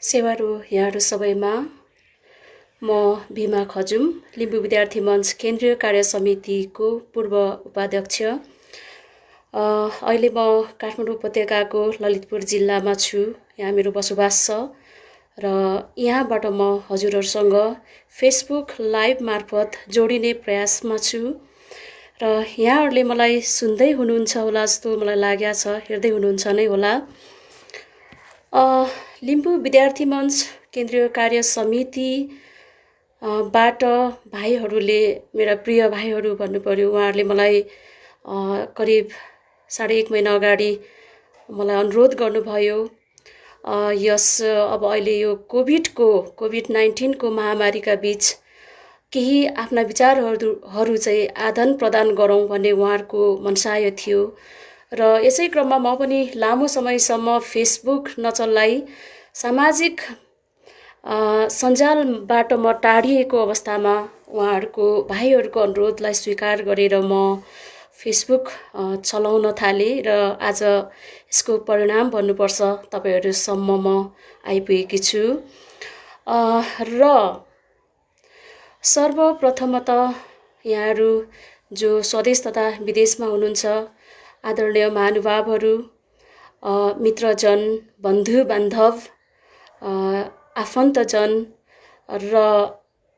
सेवारू यहाँहरू सबैमा म भीमा खजुम लिम्बू विद्यार्थी मञ्च केन्द्रीय कार्य समितिको पूर्व उपाध्यक्ष। अहिले म काठमाडौँ उपत्यकाको ललितपुर जिल्लामा छु। यहाँ मेरो बसोबास छ र यहाँबाट म हजुरहरूसँग फेसबुक लाइभ मार्फत जोडिने प्रयासमा छु र यहाँहरूले मलाई सुन्दै हुनुहुन्छ होला जस्तो मलाई लागेको छ, हेर्दै हुनुहुन्छ नै होला। लिम्बू विद्यार्थी मञ्च केन्द्रीय कार्य समिति बाट भाइहरूले, मेरा प्रिय भाइहरू भन्नु पर्यो, उहाँहरूले मलाई करिब 1.5 महिना अगाडि मलाई अनुरोध गर्नुभयो। अब अहिले यो कोभिड-19 को महामारीका बीच केही आफ्ना विचारहरू चाहिँ आदान प्रदान गरौँ भन्ने उहाँहरूको मनसाय थियो र यसै क्रममा म पनि लामो समयसम्म फेसबुक नचलाई सामाजिक सञ्जालबाट म टाढिएको अवस्थामा उहाँहरूको भाइहरूको अनुरोधलाई स्वीकार गरेर म फेसबुक चलाउन थालेँ र आज यसको परिणाम भन्नुपर्छ तपाईहरूसम्म म आइपुगेकी छु। र सर्वप्रथमत यहाँहरू जो स्वदेश तथा विदेशमा हुनुहुन्छ आदरणीय महानुभावहरू, मित्रजन, बन्धु बान्धव, आफन्तजन र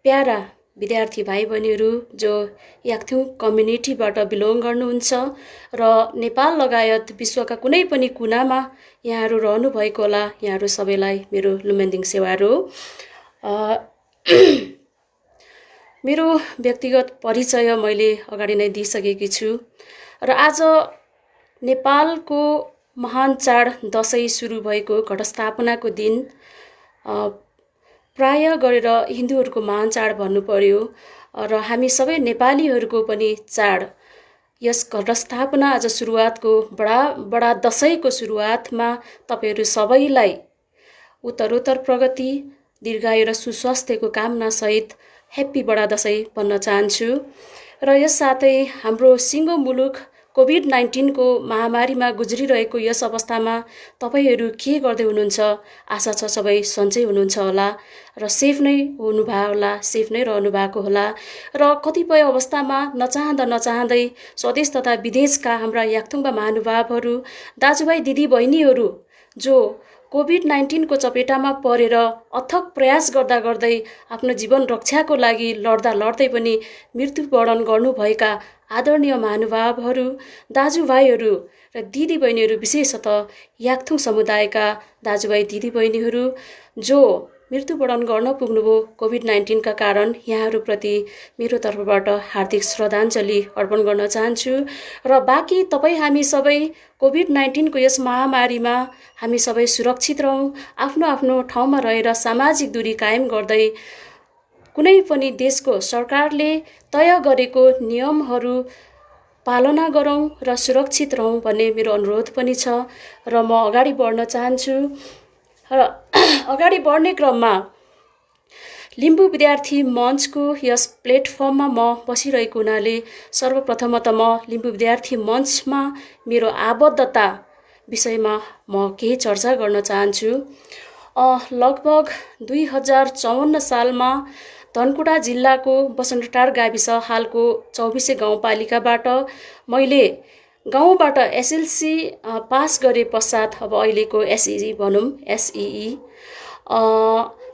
प्यारा विद्यार्थी भाइ बहिनीहरू जो याक्थुङ कम्युनिटीबाट बिलोङ गर्नुहुन्छ र नेपाल लगायत विश्वका कुनै पनि कुनामा यहाँहरू रहनुभएको होला, यहाँहरू सबैलाई मेरो लुमेन्दिङ सेवारो। मेरो व्यक्तिगत परिचय मैले अगाडि नै दिइसकेकी छु र आज नेपालको महान चाड दसैँ सुरु भएको घटस्थापनाको दिन, प्राय गरेर हिन्दूहरूको महान चाड भन्नु पर्यो र हामी सबै नेपालीहरूको पनि चाड। यस घटस्थापना आज सुरुवातको बडा दसैँको सुरुवातमा तपाईँहरू सबैलाई उत्तरोत्तर प्रगति, दीर्घायु र सुस्वास्थ्यको कामना सहित ह्याप्पी बडा दसैँ भन्न चाहन्छु। र यस साथै हाम्रो सिङ्गो मुलुक कोभिड-19 को महामारीमा गुज्रिरहेको यस अवस्थामा तपाईहरू के गर्दै हुनुहुन्छ? आशा छ सबै सन्चै हुनुहुन्छ होला र सेफ नै हुनुभयो होला, सेफ नै रहनु भएको होला र कतिपय अवस्थामा नचाहँदै स्वदेश तथा विदेशका हाम्रा याक्थुङका महानुभावहरू, दाजुभाइ दिदीबहिनीहरू जो कोभिड-19 को चपेटामा परेर अथक प्रयास गर्दै आफ्नो जीवन रक्षाको लागि लड्दै पनि मृत्युवरण गर्नुभएका आदरणीय महानुभावहरू, दाजुभाइहरू र दिदीबहिनीहरू, विशेषतः याक्थुङ समुदायका दाजुभाइ दिदीबहिनीहरू जो मृत्युवरण गर्न पुग्नुभयो कोभिड-19 का कारण, यहाँहरूप्रति मेरो तर्फबाट हार्दिक श्रद्धाञ्जली अर्पण गर्न चाहन्छु। र बाँकी हामी सबै कोभिड-19 को यस महामारीमा हामी सबै सुरक्षित रहौँ, आफ्नो ठाउँमा रहेर सामाजिक दूरी कायम गर्दै कुनै पनि देशको सरकारले तय गरेको नियमहरू पालना गरौँ र सुरक्षित रहौँ भन्ने मेरो अनुरोध पनि छ र म अगाडि बढ्न चाहन्छु। र अगाडि बढ्ने क्रममा लिम्बू विद्यार्थी मञ्चको यस प्लेटफर्ममा म बसिरहेको हुनाले सर्वप्रथमत म लिम्बू विद्यार्थी मञ्चमा मेरो आबद्धता विषयमा म केही चर्चा गर्न चाहन्छु। लगभग 2054 सालमा धनकुटा जिल्लाको बसन्टटार गाविस, हालको 24 गाउँपालिकाबाट मैले गाउँबाट एसएलसी पास गरे पश्चात, अब अहिलेको एसई भनौँ, एसई,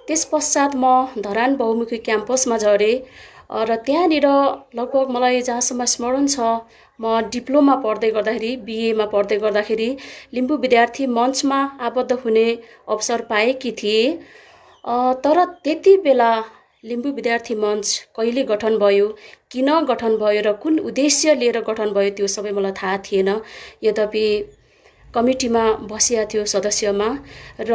त्यस पश्चात म धरान बहुमुखी क्याम्पसमा झरेँ र त्यहाँनिर लगभग मलाई जहाँसम्म स्मरण छ म डिप्लोमा पढ्दै गर्दाखेरि, बिएमा पढ्दै गर्दाखेरि लिम्बू विद्यार्थी मञ्चमा आबद्ध हुने अवसर पाएकी थिएँ। तर त्यति बेला लिम्बू विद्यार्थी मञ्च कहिले गठन भयो, किन गठन भयो र कुन उद्देश्य लिएर गठन भयो त्यो सबै मलाई थाहा थिएन। यद्यपि कमिटीमा बसिया थियो सदस्यमा र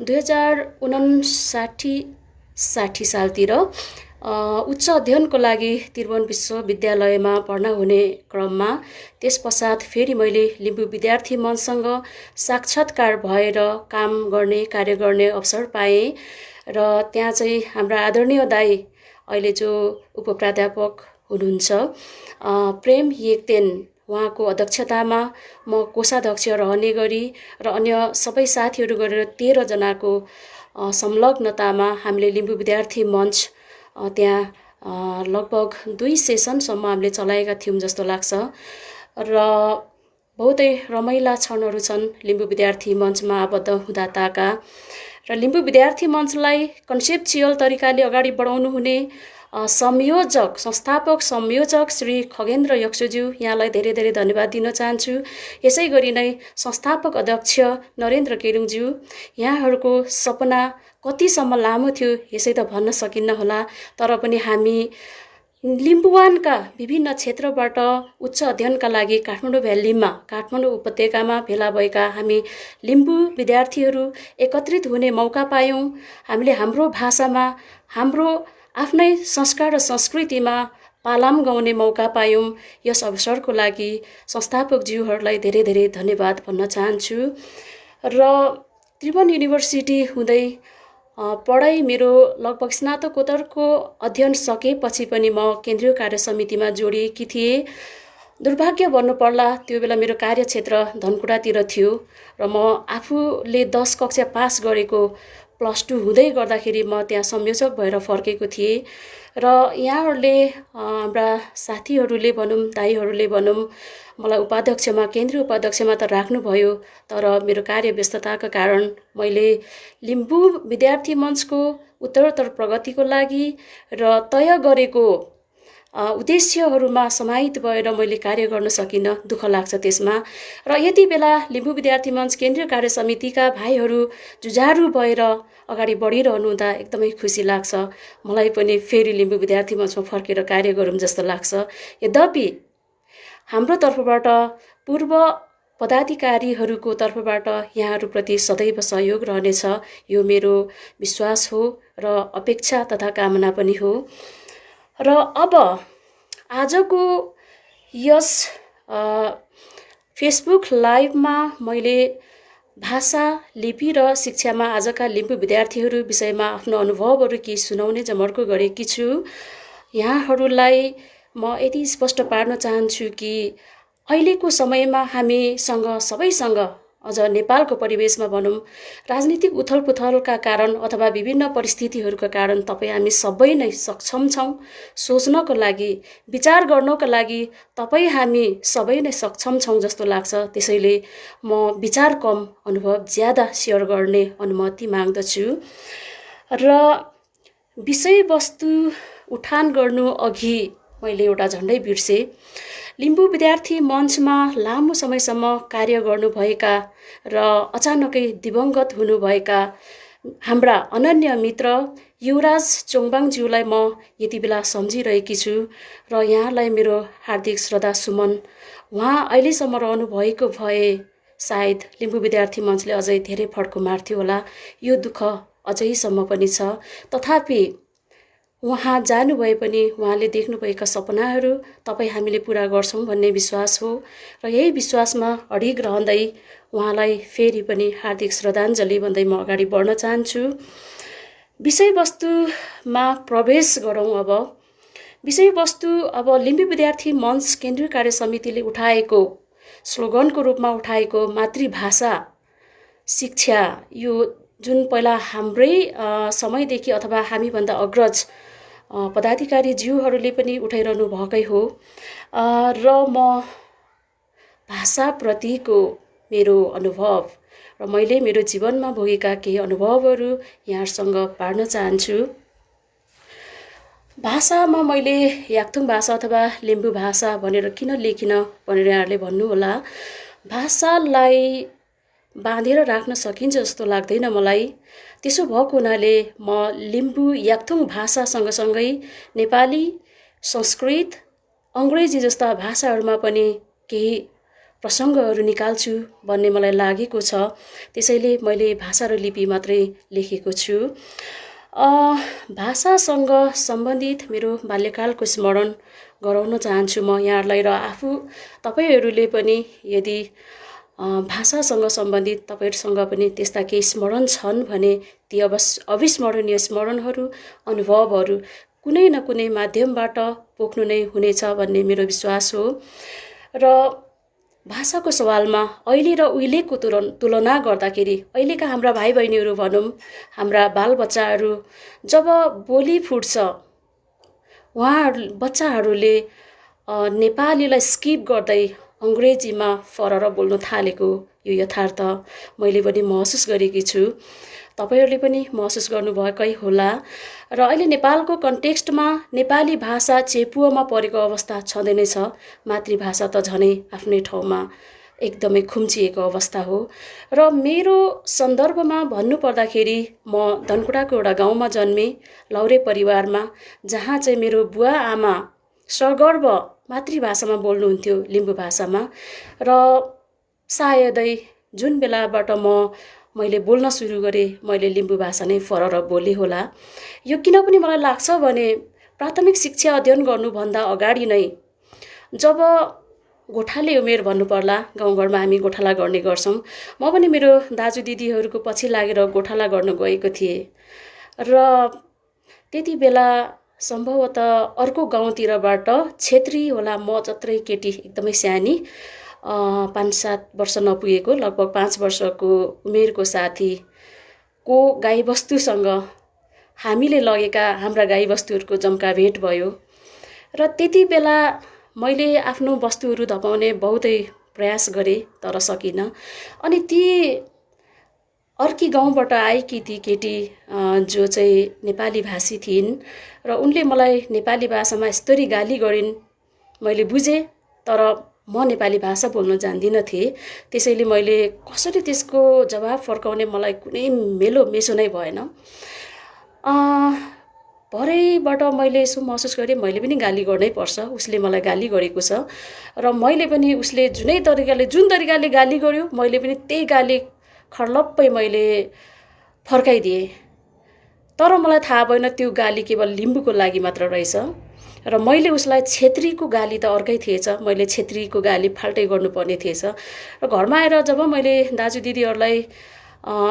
2059-60 सालतिर उच्च अध्ययनको लागि त्रिभुवन विश्वविद्यालयमा भर्ना हुने क्रममा त्यस पश्चात फेरि मैले लिम्बू विद्यार्थी मञ्चसँग साक्षात्कार भएर काम गर्ने, कार्य गर्ने अवसर पाएँ र त्यहाँ चाहिँ हाम्रा आदरणीय दाइ, अहिले जो उपप्राध्यापक हुनुहुन्छ प्रेम येक्तेन उहाँको अध्यक्षतामा म कोषाध्यक्ष रहने गरी र अन्य सबै साथीहरू गरेर 13 जनाको संलग्नतामा हामीले लिम्बू विद्यार्थी मञ्च त्यहाँ लगभग 2 सेसनसम्म हामीले चलाएका थियौँ जस्तो लाग्छ र बहुतै रमाइला क्षणहरू छन् लिम्बू विद्यार्थी मञ्चमा आबद्ध हुँदा ताका र लिम्बू विद्यार्थी मञ्चलाई कन्सेप्चुअल तरिकाले अगाडि बढाउनु हुने संयोजक संस्थापक संयोजक श्री खगेन्द्र यक्सुज्यू यहाँलाई धेरै धेरै धन्यवाद दिन चाहन्छु। यसै गरी नै संस्थापक अध्यक्ष नरेन्द्र केलुङज्यू, यहाँहरूको सपना कतिसम्म लामो थियो यसै त भन्न सकिन्न होला, तर पनि हामी लिम्बुवानका विभिन्न क्षेत्रबाट उच्च अध्ययनका लागि काठमाडौँ भ्यालीमा काठमाडौँ उपत्यकामा भेला भएका हामी लिम्बू विद्यार्थीहरू एकत्रित हुने मौका पायौँ। हामीले हाम्रो भाषामा हाम्रो आफ्नै संस्कार र संस्कृतिमा पालाम गाउने मौका पायौँ। यस अवसरको लागि संस्थापकज्यूहरूलाई धेरै धेरै धन्यवाद भन्न चाहन्छु। र त्रिभुवन युनिभर्सिटी हुँदै पढाइ मेरो लगभग स्नातकोत्तरको अध्ययन सकेपछि पनि म केन्द्रीय कार्य समितिमा जोडिएकी थिएँ। दुर्भाग्य भन्नुपर्ला त्यो बेला मेरो कार्यक्षेत्र धनकुटातिर थियो र म आफूले 10 कक्षा पास गरेको +2 हुँदै गर्दाखेरि म त्यहाँ संयोजक भएर फर्केको थिएँ र यहाँहरूले हाम्रा साथीहरूले भनौँ दाइहरूले भनौँ मलाई उपाध्यक्षमा केन्द्रीय उपाध्यक्षमा त राख्नुभयो, तर मेरो कार्य व्यस्तताका कारण मैले लिम्बू विद्यार्थी मञ्चको उत्तरोत्तर प्रगतिको लागि र तय गरेको उद्देश्यहरूमा समाहित भएर मैले कार्य गर्न सकिनँ। दुःख लाग्छ त्यसमा। र यति बेला लिम्बू विद्यार्थी मञ्च केन्द्रीय कार्य समितिका भाइहरू जुझारु भएर अगाडि बढिरहनु हुँदा एकदमै खुसी लाग्छ। मलाई पनि फेरि लिम्बू विद्यार्थी मञ्चमा फर्केर कार्य गरौँ जस्तो लाग्छ। यद्यपि हाम्रो तर्फबाट पूर्व पदाधिकारीहरूको तर्फबाट यहाँहरूप्रति सदैव सहयोग रहनेछ, यो मेरो विश्वास हो र अपेक्षा तथा कामना पनि हो। र अब आजको यस फेसबुक लाइभमा मैले भाषा, लिपि र शिक्षामा आजका लिम्बू विद्यार्थीहरू विषयमा आफ्नो अनुभवहरू केही सुनाउने जमर्को गरेकी छु। यहाँहरूलाई म यति स्पष्ट पार्न चाहन्छु कि अहिलेको समयमा हामीसँग सबैसँग अझ नेपालको परिवेशमा भनौँ राजनीतिक उथलपुथलका कारण अथवा विभिन्न परिस्थितिहरूका कारण हामी सबै नै सक्षम छौँ सोच्नको लागि, विचार गर्नको लागि हामी सबै नै सक्षम छौँ जस्तो लाग्छ। त्यसैले म विचार कम अनुभव ज्यादा सेयर गर्ने अनुमति माग्दछु। र विषयवस्तु उठान गर्नु अघि मैले एउटा झन्डै बिर्सेँ। लिम्बू विद्यार्थी मञ्चमा लामो समयसम्म कार्य गर्नुभएका र अचानकै दिवंगत हुनुभएका हाम्रा अनन्य मित्र युवराज चोङबाङज्यूलाई म यति बेला सम्झिरहेकी छु र यहाँलाई मेरो हार्दिक श्रद्धा सुमन। उहाँ अहिलेसम्म रहनुभएको भए सायद लिम्बू विद्यार्थी मञ्चले अझै धेरै फड्को मार्थ्यो होला। यो दुःख अझैसम्म पनि छ। तथापि उहाँ जानुभए पनि उहाँले देख्नुभएका सपनाहरू हामीले पुरा गर्छौँ भन्ने विश्वास हो र यही विश्वासमा अडिग रहँदै उहाँलाई फेरि पनि हार्दिक श्रद्धाञ्जली भन्दै म अगाडि बढ्न चाहन्छु। विषयवस्तुमा प्रवेश गरौँ। अब विषयवस्तु लिम्बू विद्यार्थी मञ्च केन्द्रीय कार्य समितिले उठाएको स्लोगनको रूपमा उठाएको मातृभाषा शिक्षा, यो जुन पहिला हाम्रै समयदेखि अथवा हामीभन्दा अग्रज पदाधिकारी ज्यूहरूले पनि उठाइरहनु भएकै हो र म भाषाप्रतिको मेरो अनुभव र मैले मेरो जीवनमा भोगेका केही अनुभवहरू यहाँसँग बाँड्न चाहन्छु। भाषामा मैले याक्थुङ भाषा अथवा लिम्बू भाषा भनेर किन लेखिन भनेर यहाँहरूले भन्नुहोला। भाषालाई बाँधेर राख्न सकिन्छ जस्तो लाग्दैन मलाई। त्यसो भएको हुनाले म लिम्बू याक्थुङ भाषा सँगसँगै नेपाली, संस्कृत, अङ्ग्रेजी जस्ता भाषाहरूमा पनि केही प्रसङ्गहरू निकाल्छु भन्ने मलाई लागेको छ। त्यसैले मैले भाषा र लिपि मात्रै लेखेको छु। भाषासँग सम्बन्धित मेरो बाल्यकालको स्मरण गराउन चाहन्छु म यहाँहरूलाई र तपाईँहरूले पनि यदि भाषासँग सम्बन्धित तपाईँहरूसँग पनि त्यस्ता केही स्मरण छन् भने ती अविस्मरणीय स्मरणहरू, अनुभवहरू कुनै न कुनै माध्यमबाट पोख्नु नै हुनेछ भन्ने मेरो विश्वास हो। र भाषाको सवालमा अहिले र उहिलेको तुलना गर्दाखेरि अहिलेका हाम्रा भाइ बहिनीहरू भनौँ, हाम्रा बालबच्चाहरू जब बोली फुट्छ, बच्चाहरूले नेपालीलाई स्किप गर्दै अङ्ग्रेजीमा फरर बोल्न थालेको यो यथार्थ मैले पनि महसुस गरेकी छु। तपाईहरूले पनि महसुस गर्नुभएकै होला। र अहिले नेपालको कन्टेक्स्टमा नेपाली भाषा चेपुवामा परेको अवस्था छँदै नै छ। मातृभाषा त झनै आफ्नै ठाउँमा एकदमै खुम्चिएको अवस्था हो। र मेरो सन्दर्भमा भन्नुपर्दाखेरि म धनकुटाको एउटा गाउँमा जन्मेँ, लौरे परिवारमा, जहाँ चाहिँ मेरो बुवा आमा सगर्व मातृभाषामा बोल्नुहुन्थ्यो, लिम्बू भाषामा। र सायदै जुन बेलाबाट मैले बोल्न सुरु गरेँ, मैले लिम्बू भाषा नै फरर बोलेँ होला। यो किन पनि मलाई लाग्छ भने प्राथमिक शिक्षा अध्ययन गर्नुभन्दा अगाडि नै, जब गोठाले उमेर भन्नुपर्ला, गाउँघरमा हामी गोठाला गर्ने गर्छौँ, म पनि मेरो दाजु दिदीहरूको पछि लागेर गोठाला गर्न गएको थिएँ। र त्यति बेला सम्भवतः अर्को गाउँतिरबाट छेत्री होला, म जत्रै केटी एकदमै सानी, 5-7 वर्ष नपुगेको, लगभग 5 वर्षको उमेरको साथीको गाईबस्तुसँग हामीले लगेका हाम्रा गाईबस्तुहरूको जम्का भेट भयो। र त्यति बेला मैले आफ्नो वस्तुहरू धपाउने बहुतै प्रयास गरेँ, तर सकिनँ। अनि ती अर्की गाउँबाट आएकी ती केटी जो चाहिँ नेपाली भाषी थिइन्, र उनले मलाई नेपाली भाषामा यस्तरी गाली गरिन्, मैले बुझेँ। तर म नेपाली भाषा बोल्न जान्दिनँ थिएँ, त्यसैले मैले कसरी त्यसको जवाफ फर्काउने मलाई कुनै मेसो नै भएन। भरेबाट मैले यसो महसुस गरेँ, मैले पनि गाली गर्नै पर्छ, उसले मलाई गाली गरेको छ। र मैले पनि उसले जुन तरिकाले गाली गर्यो, मैले पनि त्यही गाली खर्लप्पै मैले फर्काइदिएँ। तर मलाई थाहा भएन त्यो गाली केवल लिम्बूको लागि मात्र रहेछ। र मैले उसलाई छेत्रीको गाली त अर्कै थिएछ, मैले छेत्रीको गाली फाल्टै गर्नुपर्ने थिएछ। र घरमा आएर जब मैले दाजु दिदीहरूलाई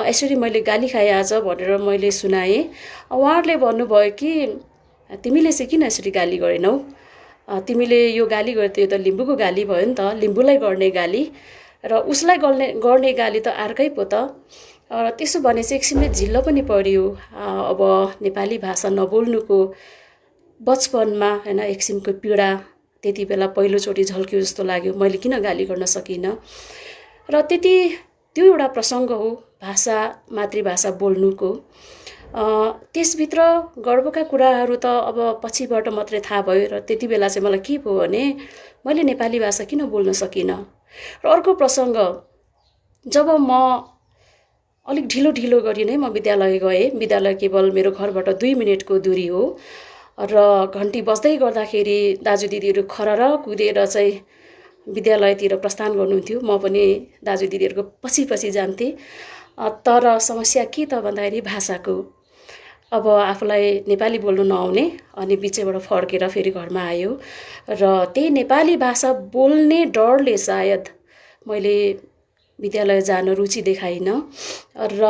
यसरी मैले गाली खाएँ आज भनेर मैले सुनाएँ, उहाँहरूले भन्नुभयो कि तिमीले चाहिँ किन यसरी गाली गरेनौ, तिमीले यो गाली गरे त यो त लिम्बूको गाली भयो नि त, लिम्बूलाई गर्ने गाली, र उसलाई गर्ने गाली त अर्कै पो त। त्यसो भने चाहिँ एकछिनले झिल्ल पनि पर्यो। अब नेपाली भाषा नबोल्नुको बचपनमा हैन एक किसिमको पीडा त्यति बेला पहिलोचोटि झल्कियो जस्तो लाग्यो। मैले किन गाली गर्न सकिनँ। र त्यो एउटा प्रसङ्ग हो भाषा, मातृभाषा बोल्नुको। त्यसभित्र गर्वका कुराहरू त अब पछिबाट मात्रै थाहा भयो। र त्यति बेला चाहिँ मलाई के भयो भने मैले नेपाली भाषा किन बोल्न सकिनँ। र अर्को प्रसङ्ग, जब म अलिक ढिलो गरी नै म विद्यालय गएँ। विद्यालय केवल मेरो घरबाट 2 मिनेटको दूरी हो। र घन्टी बज्दै गर्दाखेरि दाजु दिदीहरू खरर कुदेर चाहिँ विद्यालयतिर प्रस्थान गर्नुहुन्थ्यो। म पनि दाजु दिदीहरूको पछि जान्थेँ। तर समस्या के त भन्दाखेरि भाषाको। अब आफूलाई नेपाली बोल्नु नआउने, अनि बिचैबाट फर्केर फेरि घरमा आयो। र त्यही नेपाली भाषा बोल्ने डरले सायद मैले विद्यालय जान रुचि देखाइनँ। र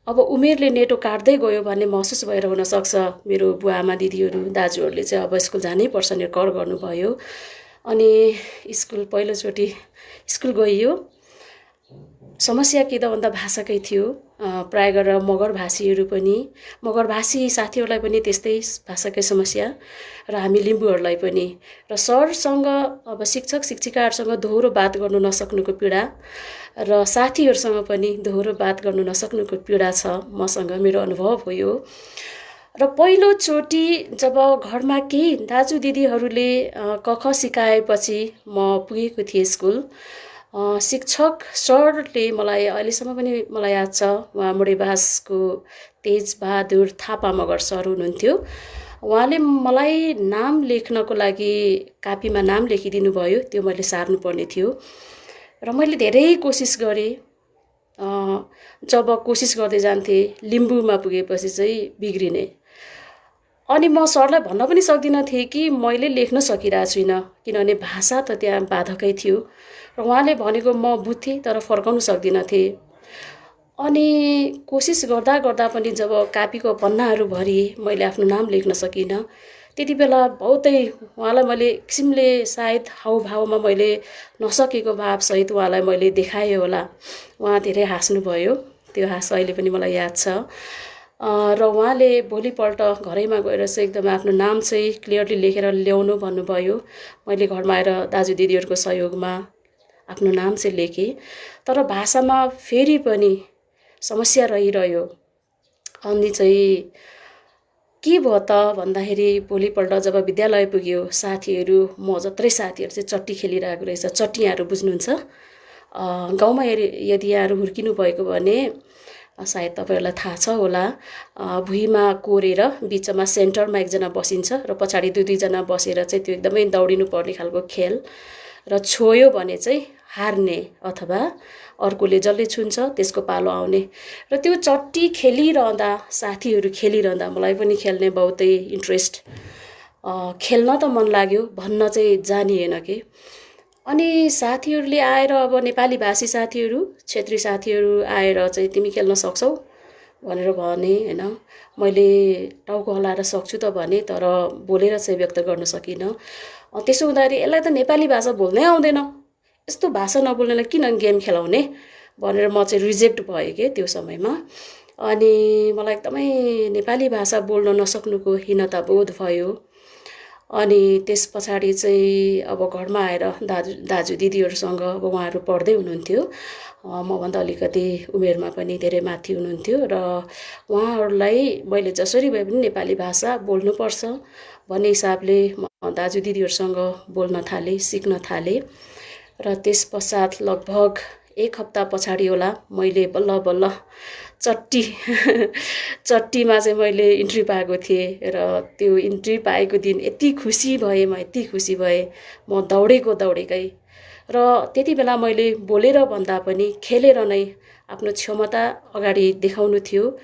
अब उमेरले नेटो काट्दै गयो भन्ने महसुस भएर हुनसक्छ मेरो बुवा आमा दिदीहरू दाजुहरूले चाहिँ अब स्कुल जानै पर्छ नि कर गर्नुभयो। अनि पहिलोचोटि स्कुल गइयो। समस्या के त भन्दा भाषाकै थियो। प्राय गरेर मगरभाषी साथीहरूलाई पनि त्यस्तै भाषाकै समस्या, र हामी लिम्बूहरूलाई पनि। र सरसँग, अब शिक्षक शिक्षिकाहरूसँग दोहोरो बात गर्नु नसक्नुको पीडा, र साथीहरूसँग पनि दोहोरो बात गर्नु नसक्नुको पीडा छ मसँग, मेरो अनुभव हो यो। र पहिलोचोटि जब घरमा केही दाजु दिदीहरूले क ख सिकाएपछि म पुगेको थिएँ स्कुल। शिक्षक सरले मलाई अहिलेसम्म पनि मलाई याद छ, उहाँ मुडेबासको तेजबहादुर थापा मगर सर हुनुहुन्थ्यो। उहाँले मलाई नाम लेख्नको लागि कापीमा नाम लेखिदिनु भयो। त्यो मैले सार्नुपर्ने थियो र मैले धेरै कोसिस गरेँ। जब कोसिस गर्दै जान्थेँ, लिम्बूमा पुगेपछि चाहिँ बिग्रिने। अनि म सरलाई भन्न पनि सक्दिनँ थिएँ कि मैले लेख्न सकिरहेको छुइनँ, किनभने भाषा त त्यहाँ बाधकै थियो। र उहाँले भनेको म बुझ्थेँ तर फर्काउन सक्दिनँ थिएँ। अनि कोसिस गर्दा गर्दा पनि जब कापीको पन्नाहरू भरि मैले आफ्नो नाम लेख्न सकिनँ, त्यति बेला बहुतै उहाँलाई मैले किसिमले सायद हाउभावमा मैले नसकेको भावसहित उहाँलाई मैले देखाएँ होला। उहाँ धेरै हाँस्नुभयो, त्यो हाँस अहिले पनि मलाई याद छ। र उहाँले भोलिपल्ट घरैमा गएर चाहिँ एकदम आफ्नो नाम चाहिँ क्लियरली लेखेर ल्याउनु भन्नुभयो। मैले घरमा आएर दाजु दिदीहरूको सहयोगमा आफ्नो नाम चाहिँ लेखेँ। तर भाषामा फेरि पनि समस्या रहिरह्यो। अनि चाहिँ के भयो त भन्दाखेरि भोलिपल्ट जब विद्यालय पुग्यो, साथीहरू म जत्रै साथीहरू चाहिँ चट्टी खेलिरहेको रहेछ। चट्टी यहाँहरू बुझ्नुहुन्छ? गाउँमा यदि यहाँहरू हुर्किनु भएको भने सायद तपाईँहरूलाई थाहा छ होला। भुइँमा कोरेर बिचमा सेन्टरमा एकजना बसिन्छ र पछाडि दुई दुईजना बसेर चाहिँ त्यो एकदमै दौडिनु पर्ने खालको खेल। र छोयो भने चाहिँ हार्ने अथवा अर्कोले जसले छुन्छ त्यसको पालो आउने। र त्यो चट्टी खेलिरहँदा, साथीहरू खेलिरहँदा मलाई पनि खेल्ने बहुतै इन्ट्रेस्ट, खेल्न त मन लाग्यो, भन्न चाहिँ जानिएन कि। अनि साथीहरूले आएर, अब नेपाली भाषी साथीहरू, क्षेत्री साथीहरू आएर चाहिँ तिमी खेल्न सक्छौ भनेर भने होइन। मैले टाउको हल्लाएर सक्छु त भने, तर बोलेर चाहिँ व्यक्त गर्न सकिनँ। त्यसो हुँदाखेरि यसलाई त नेपाली भाषा बोल्नै आउँदैन, यस्तो भाषा नबोल्नेलाई किन गेम खेलाउने भनेर म चाहिँ रिजेक्ट भएँ कि त्यो समयमा। अनि मलाई एकदमै नेपाली भाषा बोल्न नसक्नुको हीनता बोध भयो। अनि त्यस पछाडि चाहिँ अब घरमा आएर दाजु दिदीहरूसँग, अब उहाँहरू पढ्दै हुनुहुन्थ्यो, मभन्दा अलिकति उमेरमा पनि धेरै माथि हुनुहुन्थ्यो, र उहाँहरूलाई मैले जसरी भए पनि नेपाली भाषा बोल्नुपर्छ भन्ने हिसाबले म दाजु दिदीहरूसँग बोल्न थालेँ, सिक्न थालेँ। र त्यस पश्चात लगभग एक हप्ता पछाडि होला मैले बल्ल बल्ल चट्टीमा चाहिँ मैले इन्ट्री पाएको थिएँ। र त्यो इन्ट्री पाएको दिन यति खुसी भएँ, म यति खुसी भएँ, म दौडेकै। र त्यति बेला मैले बोलेर भन्दा पनि खेलेर नै आफ्नो क्षमता अगाडि देखाउनु थियो।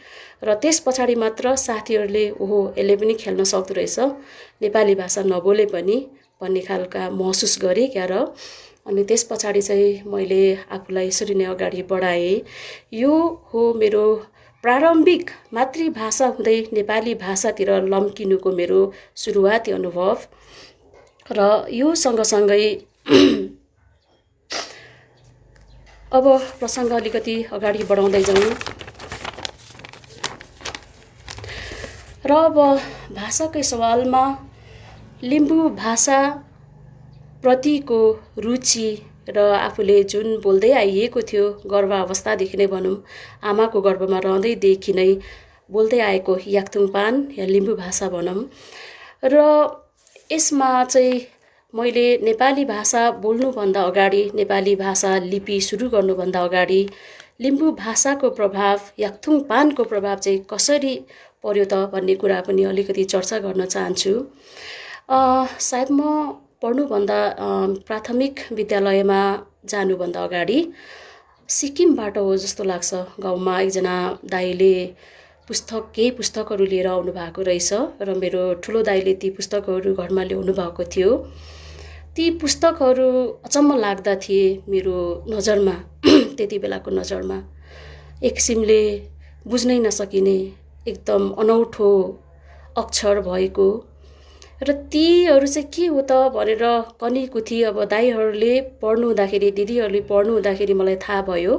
र त्यस पछाडि मात्र साथीहरूले ओहो यसले पनि खेल्न सक्दो रहेछ, नेपाली भाषा नबोले पनि भन्ने खालका महसुस गरेँ क्या। र अनि त्यस पछाडि चाहिँ मैले आफूलाई यसरी नै अगाडि बढाएँ। यो हो मेरो प्रारम्भिक मातृभाषा हुँदै नेपाली भाषातिर लम्किनुको मेरो सुरुवाती अनुभव। र यो सँगसँगै अब प्रसङ्ग अलिकति अगाडि बढाउँदै जाउँ। र अब भाषाकै सवालमा लिम्बू भाषा प्रतिको रुचि र आफूले जुन बोल्दै आइएको थियो, गर्भावस्थादेखि नै भनौँ, आमाको गर्भमा रहँदैदेखि नै बोल्दै आएको याक्थुङपान या लिम्बू भाषा भनौँ। र यसमा चाहिँ मैले नेपाली भाषा बोल्नुभन्दा अगाडि, नेपाली भाषा लिपि सुरु गर्नुभन्दा अगाडि लिम्बू भाषाको प्रभाव, याक्थुङपानको प्रभाव चाहिँ कसरी पर्यो त भन्ने कुरा पनि अलिकति चर्चा गर्न चाहन्छु। सायद म पढ्नुभन्दा प्राथमिक विद्यालयमा जानुभन्दा अगाडि सिक्किमबाट हो जस्तो लाग्छ। गाउँमा एकजना दाइले केही पुस्तकहरू लिएर आउनु भएको रहेछ र मेरो ठुलो दाइले ती पुस्तकहरू घरमा ल्याउनु भएको थियो। ती पुस्तकहरू अचम्म लाग्दा थिए मेरो नजरमा, त्यति बेलाको नजरमा एक किसिमले बुझ्नै नसकिने एकदम अनौठो अक्षर भएको। र तीहरू चाहिँ के हो त भनेर कनीकुथी अब दाइहरूले पढ्नु हुँदाखेरि, दिदीहरूले पढ्नु हुँदाखेरि मलाई थाहा भयो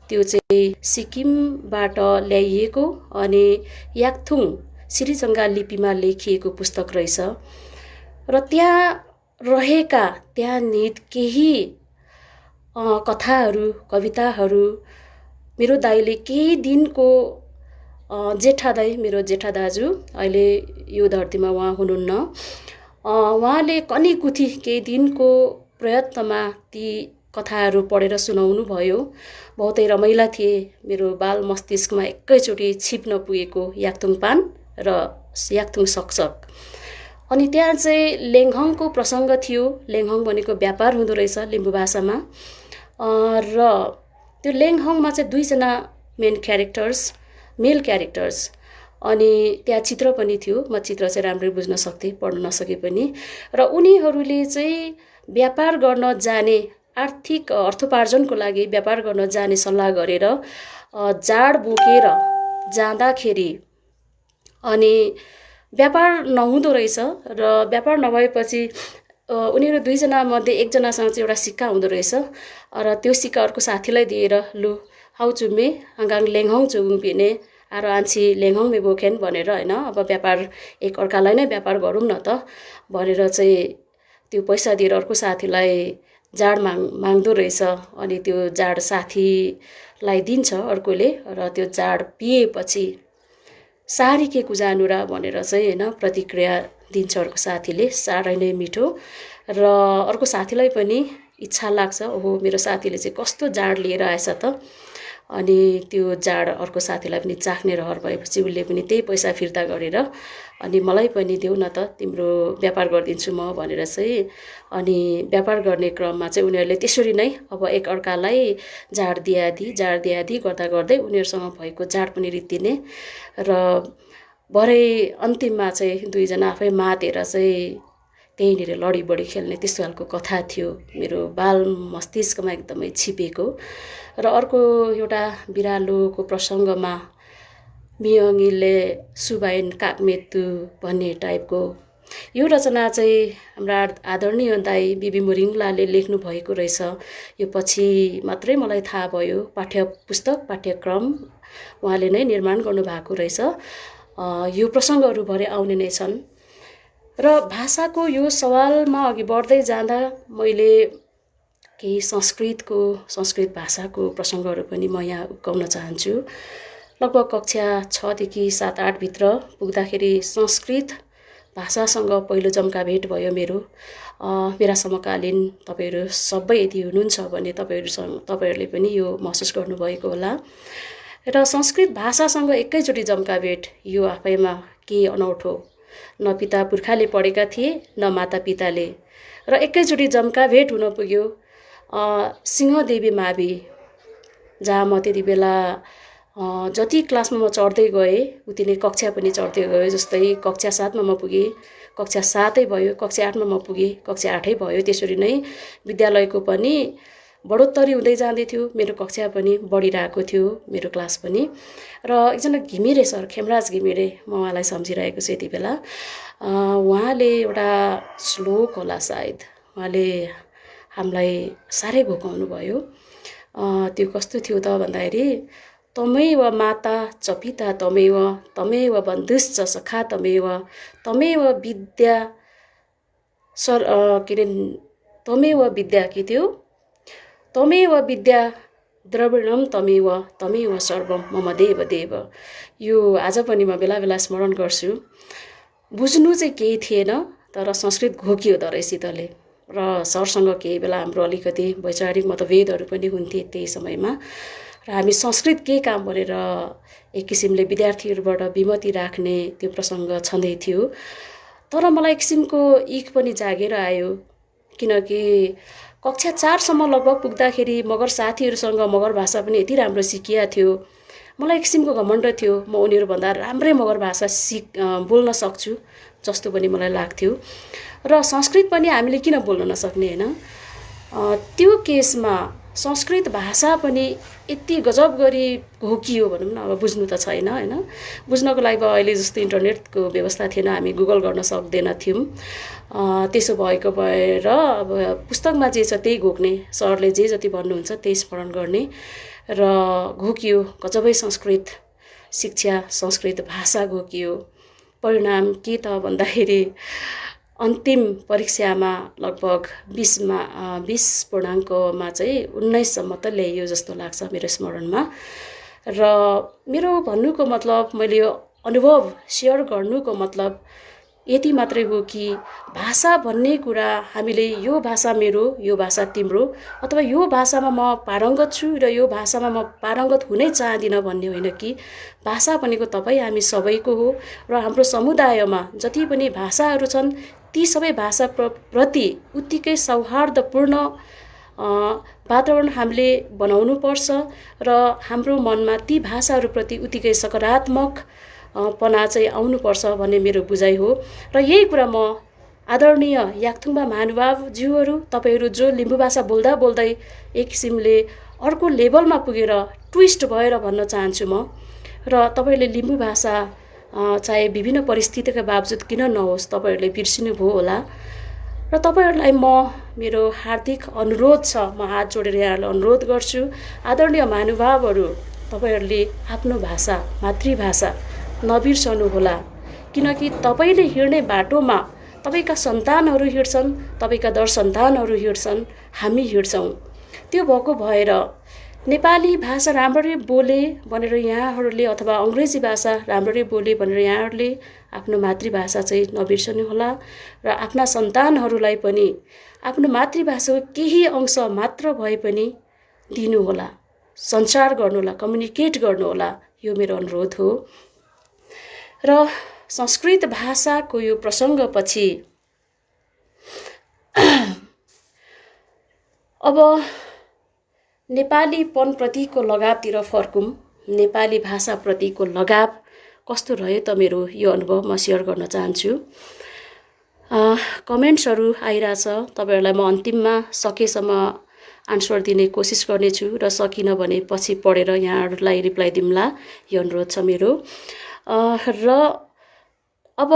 त्यो चाहिँ सिक्किमबाट ल्याइएको अनि याक्थुङ श्रीजङ्गा लिपिमा लेखिएको पुस्तक रहेछ। र त्यहाँ रहेका, त्यहाँ निहित केही कथाहरू, कविताहरू मेरो दाइले केही दिनको जेठा दाइ, मेरो जेठा दाजु, अहिले यो धरतीमा उहाँ हुनुहुन्न, उहाँले कनीकुथी केही दिनको प्रयत्नमा ती कथाहरू पढेर सुनाउनु भयो। बहुतै रमाइला थिए। मेरो बाल मस्तिष्कमा एकैचोटि छिप्न पुगेको याक्थुङपान र याक्थुङ सकसक। अनि त्यहाँ चाहिँ लेङहङको प्रसङ्ग थियो। लेङहङ भनेको व्यापार हुँदो रहेछ लिम्बू भाषामा। र त्यो लेङहङमा चाहिँ दुईजना मेल क्यारेक्टर्स, अनि त्यहाँ चित्र पनि थियो। म चित्र चाहिँ राम्ररी बुझ्न सक्थेँ, पढ्न नसके पनि। र उनीहरूले चाहिँ व्यापार गर्न जाने, अर्थोपार्जनको लागि व्यापार गर्न जाने सल्लाह गरेर जाड बोकेर जाँदाखेरि अनि व्यापार नहुँदो रहेछ र व्यापार नभएपछि उनीहरू दुईजना मध्ये एकजनासँग चाहिँ एउटा सिक्का हुँदो रहेछ र त्यो सिक्का अर्को साथीलाई दिएर लु हाउ चुम्मे आङ्गाङ लेङहङ चुम्पिने आरो आन्छी लेङहङ मे बोकेन भनेर होइन अब व्यापार एक अर्कालाई नै व्यापार गरौँ न त भनेर चाहिँ त्यो पैसा दिएर अर्को साथीलाई जाड माग्दो रहेछ अनि त्यो जाड साथीलाई दिन्छ अर्कोले र त्यो जाड पिएपछि सारी के कुजानुरा भनेर चाहिँ होइन प्रतिक्रिया दिन्छ अर्को साथीले साह्रै नै मिठो र अर्को साथीलाई पनि इच्छा लाग्छ ओहो मेरो साथीले चाहिँ कस्तो जाड लिएर आएछ त अनि त्यो जाड अर्को साथीलाई पनि चाख्ने रहर भएपछि उसले पनि त्यही पैसा फिर्ता गरेर अनि मलाई पनि देऊ न त तिम्रो व्यापार गरिदिन्छु म भनेर चाहिँ अनि व्यापार गर्ने क्रममा चाहिँ उनीहरूले त्यसरी नै अब एक अर्कालाई जाड दियादी गर्दा गर्दै उनीहरूसँग भएको जाड पनि रित्तिने र भरे अन्तिममा चाहिँ दुईजना आफै मातेर चाहिँ त्यहीँनिर लडी बडी खेल्ने त्यस्तो खालको कथा थियो मेरो बाल मस्तिष्कमा एकदमै छिपेको र अर्को एउटा बिरालोको प्रसङ्गमा मियङले सुबाइन काकमेतु भन्ने टाइपको यो रचना चाहिँ हाम्रा आदरणीय दाइ बिबी मोरिङलाले लेख्नु भएको रहेछ यो पछि मात्रै मलाई थाहा भयो पाठ्यक्रम उहाँले नै निर्माण गर्नुभएको रहेछ यो प्रसङ्गहरू भरे आउने नै छन् र भाषाको यो सवालमा अघि बढ्दै जाँदा मैले केही संस्कृत भाषाको प्रसङ्गहरू पनि म यहाँ उक्काउन चाहन्छु लगभग कक्षा 6 देखि 7-8 भित्र पुग्दाखेरि संस्कृत भाषासँग पहिलो जम्का भेट भयो मेरा समकालीन तपाईहरू सबै यदि हुनुहुन्छ भने तपाईहरूले पनि यो महसुस गर्नुभएको होला र संस्कृत भाषासँग एकैचोटि जम्का भेट यो आफैमा के अनौठो न पिता पुर्खाले पढेका थिए न माता पिताले र एकैचोटि जम्का भेट हुन पुग्यो सिंहदेवी मावि जहाँ म त्यति बेला जति क्लासमा म चढ्दै गएँ उति नै कक्षा पनि चढ्दै गयो जस्तै कक्षा 7 मा म पुगेँ कक्षा 7 भयो कक्षा 8 मा म पुगेँ कक्षा 8 भयो त्यसरी नै विद्यालयको पनि बढोत्तरी हुँदै जाँदै थियो मेरो कक्षा पनि बढिरहेको थियो मेरो क्लास पनि र एकजना घिमिरे सर खेमराज घिमिरे म उहाँलाई सम्झिरहेको छु यति बेला उहाँले एउटा श्लोक होला सायद उहाँले हामीलाई साह्रै घोकाउनु भयो त्यो कस्तो थियो त भन्दाखेरि तमेव माता च पिता तमेव बन्धुश्च सखा तमेव विद्या तमेव विद्या के थियो तमेव विद्या द्रविणम तमेव सर्वम मम देव यो आज पनि म बेला बेला स्मरण गर्छु बुझ्नु चाहिँ केही थिएन तर संस्कृत घोकियो दरैसितले र सरसँग केही बेला हाम्रो अलिकति वैचारिक मतभेदहरू पनि हुन्थे त्यही समयमा र हामी संस्कृत के काम भनेर एक किसिमले विद्यार्थीहरूबाट विमति राख्ने त्यो प्रसङ्ग छँदै थियो तर मलाई एक किसिमको इख पनि जागेर आयो किनकि कक्षा 4 सम्म लगभग पुग्दाखेरि मगर साथीहरूसँग मगर भाषा पनि यति राम्रो सिकिया थियो मलाई एक किसिमको घमण्ड थियो म उनीहरूभन्दा राम्रै मगर भाषा बोल्न सक्छु जस्तो पनि मलाई लाग्थ्यो र संस्कृत पनि हामीले किन बोल्न नसक्ने हैन त्यो केसमा संस्कृत भाषा पनि यति गजब गरी घोकियो भनौँ न अब बुझ्नु त छैन हैन बुझ्नको लागि अहिले जस्तो इन्टरनेटको व्यवस्था थिएन हामी गुगल गर्न सक्दैन थियौं त्यसो भएको भएर अब पुस्तकमा जे छ त्यही घोक्ने सरले जे जति भन्नुहुन्छ त्यही स्मरण गर्ने र घोकियो गजबै संस्कृत शिक्षा संस्कृत भाषा घोकियो परिणाम के त भन्दाखेरि अन्तिम परीक्षामा लगभग 20 पूर्णाङ्कमा चाहिँ 19 सम्म त ल्याइयो जस्तो लाग्छ मेरो स्मरणमा र मेरो भन्नुको मतलब मैले यो अनुभव शेयर गर्नुको मतलब यति मात्रै हो कि भाषा भन्ने कुरा हामीले यो भाषा मेरो यो भाषा तिम्रो अथवा यो भाषामा म पारङ्गत छु र यो भाषामा म पारङ्गत हुनै चाहदिन भन्ने होइन कि भाषा भनेको तपाई हामी सबैको हो र हाम्रो समुदायमा जति पनि भाषाहरू छन् ती सबै भाषा प्रति उत्तिकै सौहार्दपूर्ण वातावरण हामीले बनाउनु पर्छ र हाम्रो मनमा ती भाषाहरूप्रति उत्तिकै सकारात्मक पना चाहिँ आउनुपर्छ भन्ने मेरो बुझाइ हो र यही कुरा म आदरणीय याक्थुङबा महानुभावज्यूहरू तपाईहरू जो लिम्बू भाषा बोल्दा बोल्दै एक किसिमले अर्को लेभलमा पुगेर ट्विस्ट भएर भन्न चाहन्छु म। र तपाईँहरूले लिम्बू भाषा चाहे विभिन्न परिस्थितिका बावजुद किन नहोस् तपाईँहरूले बिर्सिनुभयो होला। र तपाईँहरूलाई म मेरो हार्दिक अनुरोध छ, म हात जोडेर यहाँहरूलाई अनुरोध गर्छु, आदरणीय महानुभावहरू, तपाईँहरूले आफ्नो भाषा मातृभाषा नबिर्सनुहोला। किनकि तपाईँले हिँड्ने बाटोमा तपाईँका सन्तानहरू हिँड्छन्, तपाईँका दर सन्तानहरू हिँड्छन्, हामी हिँड्छौँ। त्यो भएको भएर नेपाली भाषा राम्ररी बोले भनेर यहाँहरूले अथवा अङ्ग्रेजी भाषा राम्ररी बोले भनेर यहाँहरूले आफ्नो मातृभाषा चाहिँ नबिर्सनुहोला र आफ्ना सन्तानहरूलाई पनि आफ्नो मातृभाषाको केही अंश मात्र भए पनि दिनुहोला, सञ्चार गर्नुहोला, कम्युनिकेट गर्नुहोला। यो मेरो अनुरोध हो। र संस्कृत भाषाको यो प्रसङ्गपछि अब नेपालीपनप्रतिको लगावतिर फर्कौँ। नेपाली भाषाप्रतिको लगाव कस्तो रह्यो त मेरो यो अनुभव म सेयर गर्न चाहन्छु। कमेन्ट्सहरू आइरहेछ, तपाईँहरूलाई म अन्तिममा सकेसम्म आन्सर दिने कोसिस गर्नेछु र सकिनँ भने पछि पढेर यहाँहरूलाई रिप्लाई दिउँला, यो अनुरोध छ मेरो। र अब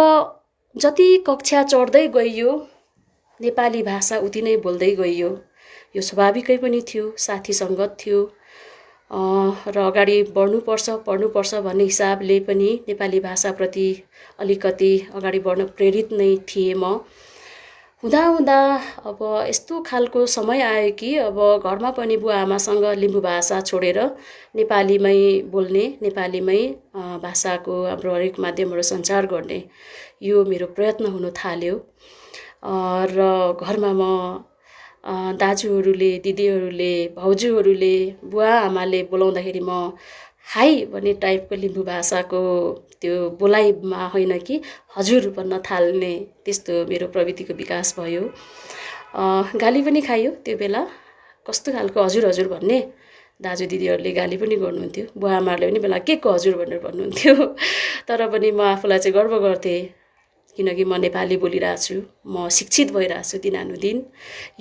जति कक्षा चढ्दै गइयो नेपाली भाषा उति नै बोल्दै गइयो। यो स्वाभाविकै पनि थियो, साथी सङ्गत थियो र अगाडि पढ्नुपर्छ भन्ने हिसाबले पनि नेपाली भाषाप्रति अलिकति अगाडि बढ्न प्रेरित नै थिएँ म। हुँदा अब यस्तो खालको समय आयो कि अब घरमा पनि बुवा आमासँग लिम्बू भाषा छोडेर नेपालीमै बोल्ने, नेपालीमै भाषाको हाम्रो हरेक माध्यमबाट सञ्चार गर्ने यो मेरो प्रयत्न हुन थाल्यो। र घरमा म दाजुहरूले, दिदीहरूले, भाउजूहरूले, बुवा आमाले बोलाउँदाखेरि म हाई भन्ने टाइपको लिम्बू भाषाको त्यो बोलाइमा होइन कि हजुर भन्न थाल्ने, त्यस्तो मेरो प्रवृत्तिको विकास भयो। गाली पनि खायो त्यो बेला, कस्तो खालको हजुर हजुर भन्ने, दाजु दिदीहरूले गाली पनि गर्नुहुन्थ्यो, बुवा आमाहरूले पनि बेला के को हजुर भनेर भन्नुहुन्थ्यो। तर पनि म आफूलाई चाहिँ गर्व गर्थेँ, किनकि म नेपाली बोलिरहेको छु, म शिक्षित भइरहेको छु दिनानुदिन,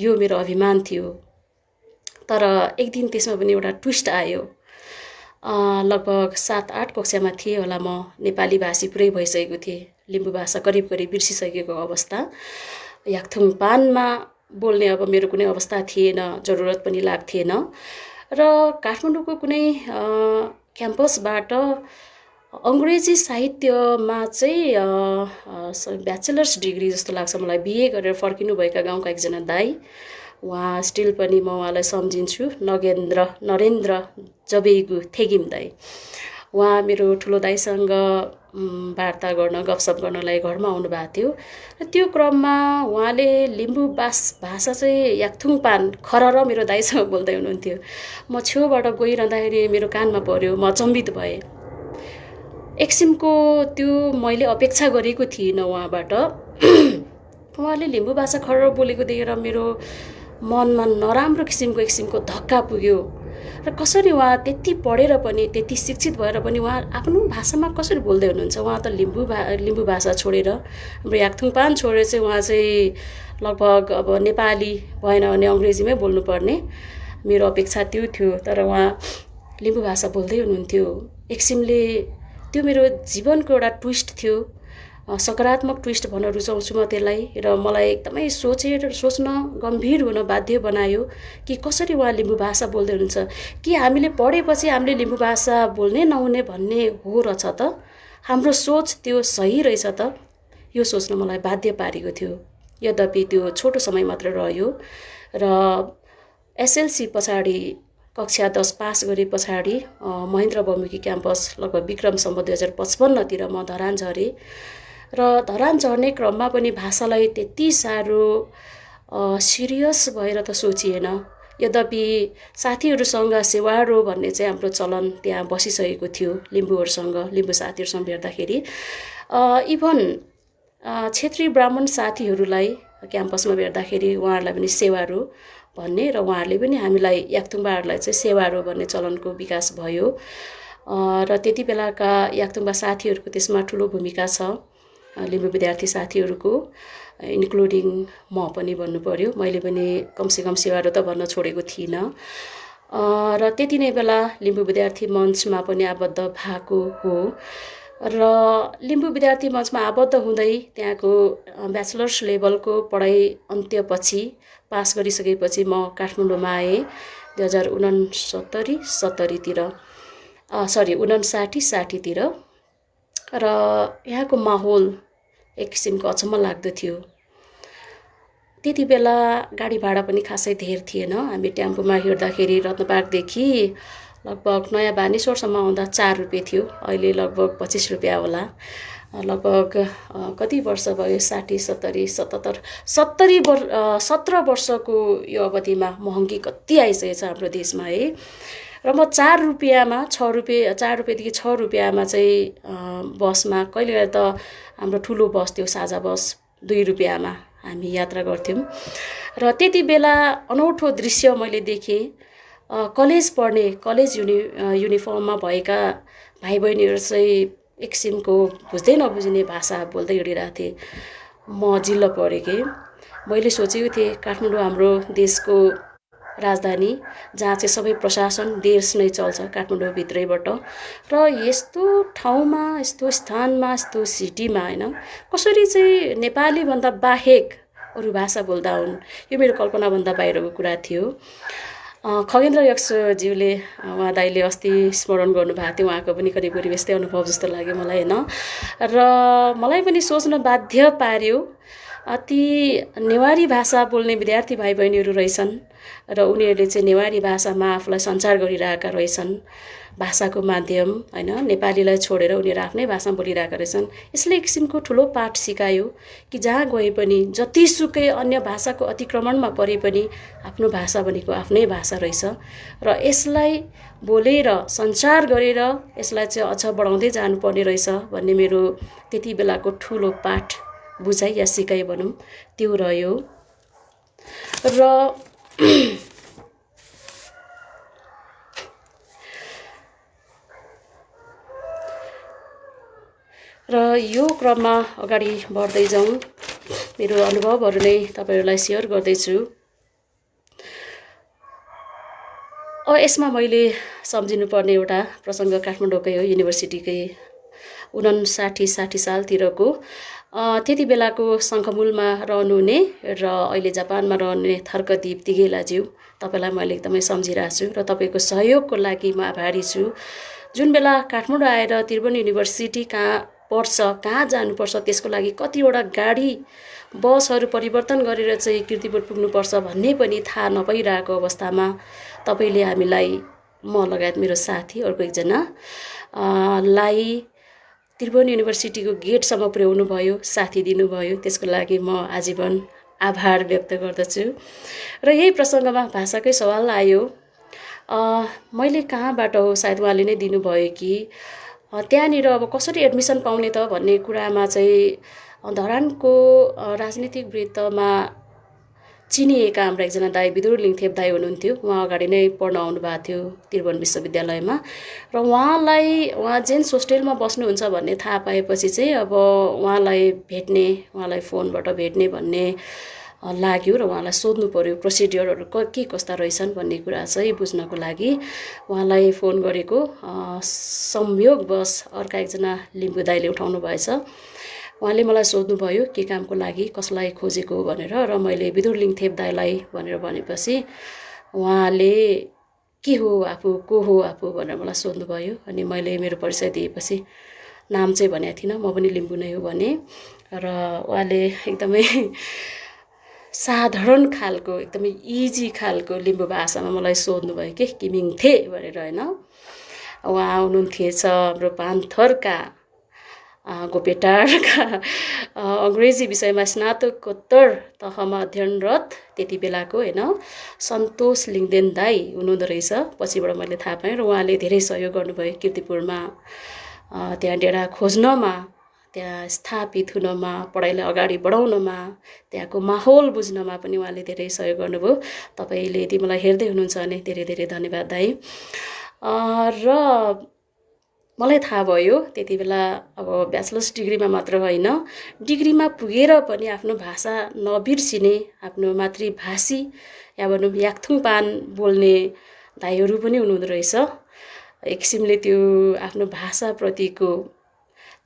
यो मेरो अभिमान थियो। तर एक दिन त्यसमा पनि एउटा ट्विस्ट आयो। लगभग 7-8 कक्षामा थिएँ होला म, नेपाली भाषी पुरै भइसकेको थिएँ, लिम्बू भाषा करिब बिर्सिसकेको अवस्था। याक्थुङ पानमा बोल्ने अब मेरो कुनै अवस्था थिएन, जरुरत पनि लाग्थेन। र काठमाडौँको कुनै क्याम्पसबाट अङ्ग्रेजी साहित्यमा चाहिँ ब्याचलर्स डिग्री जस्तो लाग्छ मलाई, बिए गरेर फर्किनुभएका गाउँका एकजना दाई, उहाँ स्टिल पनि म उहाँलाई सम्झिन्छु, नरेन्द्र जबेगु थेगिम दाई। उहाँ मेरो ठुलो दाईसँग वार्ता गर्न, गफसप गर्नलाई घरमा आउनुभएको थियो। र त्यो क्रममा उहाँले लिम्बू भाषा चाहिँ याक्थुङ पान खरर मेरो दाईसँग बोल्दै हुनुहुन्थ्यो। म छेउबाट गइरहँदाखेरि मेरो कानमा पर्यो, म अचम्बित भएँ। एक किसिमको त्यो मैले अपेक्षा गरेको थिइनँ उहाँबाट। उहाँले लिम्बू भाषा खरर बोलेको देखेर मेरो मनमा नराम्रो किसिमको धक्का पुग्यो। र कसरी उहाँ त्यति पढेर पनि, त्यति शिक्षित भएर पनि उहाँ आफ्नो भाषामा कसरी बोल्दै हुनुहुन्छ। उहाँ त लिम्बू भाषा छोडेर, हाम्रो याक्थुङ पान छोडेर चाहिँ उहाँ चाहिँ लगभग अब नेपाली भएन भने अङ्ग्रेजीमै बोल्नुपर्ने मेरो अपेक्षा त्यो थियो। तर उहाँ लिम्बू भाषा बोल्दै हुनुहुन्थ्यो। एक किसिमले त्यो मेरो जीवनको एउटा ट्विस्ट थियो, सकारात्मक ट्विस्ट भन्न रुचाउँछु म त्यसलाई। र मलाई एकदमै सोच्न गम्भीर हुन बाध्य बनायो कि कसरी उहाँ लिम्बू भाषा बोल्दै हुनुहुन्छ, कि हामीले पढेपछि हामीले लिम्बू भाषा बोल्ने नहुने भन्ने हो रहेछ त, हाम्रो सोच त्यो सही रहेछ त, यो सोच्न मलाई बाध्य पारेको थियो। यद्यपि त्यो छोटो समय मात्र रह्यो। र एसएलसी पछाडि कक्षा 10 पास गरे पछाडि महेन्द्र बहुमुखी क्याम्पस लगभग विक्रम सम्वत 2055 तिर म धरान झरेँ। र धरान झर्ने क्रममा पनि भाषालाई त्यति साह्रो सिरियस भएर त सोचिएन। यद्यपि साथीहरूसँग सेवारो भन्ने चाहिँ हाम्रो चलन त्यहाँ बसिसकेको थियो, लिम्बूहरूसँग, लिम्बू साथीहरूसँग भेट्दाखेरि। इभन क्षेत्रीय ब्राह्मण साथीहरूलाई क्याम्पसमा भेट्दाखेरि उहाँहरूलाई पनि सेवारो भन्ने, र उहाँहरूले पनि हामीलाई याक्थुङबाहरूलाई चाहिँ सेवारो भन्ने चलनको विकास भयो। र त्यति बेलाका याक्थुङबा साथीहरूको त्यसमा ठुलो भूमिका छ, लिम्बू विद्यार्थी साथीहरूको, इन्क्लुडिङ म पनि भन्नु पर्यो। मैले पनि कमसेकम सेवारो त भन्न छोडेको थिइनँ। र त्यति नै बेला लिम्बू विद्यार्थी मञ्चमा पनि आबद्ध भएको हो र लिम्बू विद्यार्थी मञ्चमा आबद्ध हुँदै त्यहाँको ब्याचलर्स लेभलको पढाइ अन्त्यपछि पास गरिसकेपछि म काठमाडौँमा आएँ 2069-70तिर 59-60तिर र यहाँको माहौल एक किसिमको अचम्म लाग्दो थियो। त्यति बेला गाडी भाडा पनि खासै धेर थिएन। हामी टेम्पोमा हिँड्दाखेरि रत्नपार्कदेखि लगभग नयाँ बानेश्वरसम्म आउँदा 4 रुपियाँ थियो। अहिले लगभग 25 रुपियाँ होला। लगभग कति वर्ष भयो 60 70 77 17 वर्षको यो अवधिमा महँगी कति आइसकेको छ हाम्रो देशमा है। र म 4 रुपियाँमा 4 रुपियाँदेखि 6 रुपियाँमा चाहिँ बसमा कहिले त हाम्रो ठुलो बस थियो साझा बस 2 रुपियाँमा हामी यात्रा गर्थ्यौँ। र त्यति बेला अनौठो दृश्य मैले देखेँ। कलेज पढ्ने युनिफर्ममा भएका भाइ बहिनीहरू चाहिँ एक किसिमको बुझ्दै नबुझ्ने भाषा बोल्दै हिँडिरहेको थिएँ। म जिल्ला पढेँ। मैले सोचेको थिएँ काठमाडौँ हाम्रो देशको राजधानी जहाँ चाहिँ सबै प्रशासन देश नै चल्छ काठमाडौँ भित्रैबाट र यस्तो ठाउँमा यस्तो स्थानमा यस्तो सिटीमा होइन कसरी चाहिँ नेपाली भन्दा बाहेक अरू भाषा बोल्दा हुन् यो मेरो कल्पनाभन्दा बाहिरको कुरा थियो। खगेन्द्र यक्षज्यूले उहाँ दाइले अस्ति स्मरण गर्नुभएको थियो। उहाँको पनि करिब करिब यस्तै अनुभव जस्तो लाग्यो मलाई होइन। र मलाई पनि सोच्न बाध्य पार्यो ती नेवारी भाषा बोल्ने विद्यार्थी भाइ बहिनीहरू रहेछन् र उनीहरूले चाहिँ नेवारी भाषामा आफूलाई सञ्चार गरिरहेका रहेछन्। भाषाको माध्यम होइन नेपालीलाई छोडेर उनीहरू आफ्नै भाषामा बोलिरहेका रहेछन्। यसले एक किसिमको ठुलो पाठ सिकायो कि जहाँ गए पनि जतिसुकै अन्य भाषाको अतिक्रमणमा परे पनि आफ्नो भाषा भनेको आफ्नै भाषा रहेछ र यसलाई बोलेर सञ्चार गरेर यसलाई चाहिँ अझ बढाउँदै जानुपर्ने रहेछ भन्ने मेरो त्यति बेलाको ठुलो पाठ बुझाइ या सिकाइ भनौँ त्यो रह्यो। र यो क्रममा अगाडि बढ्दै जाउँ। मेरो अनुभवहरू नै तपाईँहरूलाई सेयर गर्दैछु। यसमा मैले सम्झिनुपर्ने एउटा प्रसङ्ग काठमाडौँकै हो, युनिभर्सिटीकै 59-60 सालतिरको त्यति बेलाको शङ्खमूलमा रहनुहुने र अहिले जापानमा रहनुहुने थर्कदीप तिगेलाज्यू, तपाईँलाई मैले एकदमै सम्झिरहेको छु र तपाईँको सहयोगको लागि म आभारी छु। जुन बेला काठमाडौँ आएर त्रिभुवन युनिभर्सिटी कहाँ पर्छ, कहाँ जानुपर्छ, त्यसको लागि कतिवटा गाडी बसहरू परिवर्तन गरेर चाहिँ कीर्तिपुर पुग्नुपर्छ भन्ने पनि थाहा नपाइरहेको अवस्थामा तपाईँले हामीलाई, म लगायत मेरो साथी अर्को एकजना लाई त्रिभुवन युनिभर्सिटीको गेटसम्म पुर्याउनु भयो, साथी दिनुभयो। त्यसको लागि म आजीवन आभार व्यक्त गर्दछु। र यही प्रसङ्गमा भाषाकै सवाल आयो। मैले कहाँबाट हो सायद उहाँले नै दिनुभयो कि त्यहाँनिर अब कसरी एडमिसन पाउने त भन्ने कुरामा चाहिँ धरानको राजनीतिक वृत्तमा चिनिएका हाम्रा एकजना दाई विदुर लिङथेप दाई हुनुहुन्थ्यो। उहाँ अगाडि नै पढ्न आउनुभएको थियो त्रिभुवन विश्वविद्यालयमा र उहाँ जेन्स होस्टेलमा बस्नुहुन्छ भन्ने थाहा पाएपछि चाहिँ अब उहाँलाई फोनबाट भेट्ने भन्ने लाग्यो र उहाँलाई सोध्नु पर्यो प्रोसिड्युरहरू के कस्ता रहेछन् भन्ने कुरा चाहिँ बुझ्नको लागि उहाँलाई फोन गरेको। संयोगवश अर्का एकजना लिम्बू दाइले उठाउनु भएछ। उहाँले मलाई सोध्नुभयो के कामको लागि कसलाई खोजेको भनेर र मैले विदुर लिङथेप दाइलाई भनेर भनेपछि उहाँले के हो आफू, को हो आफू भनेर मलाई सोध्नुभयो। अनि मैले मेरो परिचय दिएपछि नाम चाहिँ भनेको थिइनँ, म पनि लिम्बू नै हो भने। र उहाँले एकदमै साधारण खालको एकदमै इजी खालको लिम्बू भाषामा मलाई सोध्नुभयो के किमिङथे भनेर होइन। उहाँ हुनुहुन्थेछ हाम्रो पान्थरका गोपेटारका अङ्ग्रेजी विषयमा स्नातकोत्तर तहमा अध्ययनरत त्यति बेलाको होइन सन्तोष लिङदेन दाई हुनुहुँदो रहेछ। पछिबाट मैले थाहा पाएँ र उहाँले धेरै सहयोग गर्नुभयो कीर्तिपुरमा त्यहाँ डेरा खोज्नमा, त्यहाँ स्थापित हुनमा, पढाइलाई अगाडि बढाउनमा, त्यहाँको माहौल बुझ्नमा पनि उहाँले धेरै सहयोग गर्नुभयो। तपाईँले यदि मलाई हेर्दै हुनुहुन्छ भने धेरै धेरै धन्यवाद दाई। र मलाई थाहा भयो त्यति बेला अब ब्याचलर्स डिग्रीमा मात्र होइन, डिग्रीमा पुगेर पनि आफ्नो भाषा नबिर्सिने, आफ्नो मातृभाषी या भनौँ याक्थुङ पान बोल्ने दाइहरू पनि हुनुहुँदो रहेछ। एक किसिमले त्यो आफ्नो भाषाप्रतिको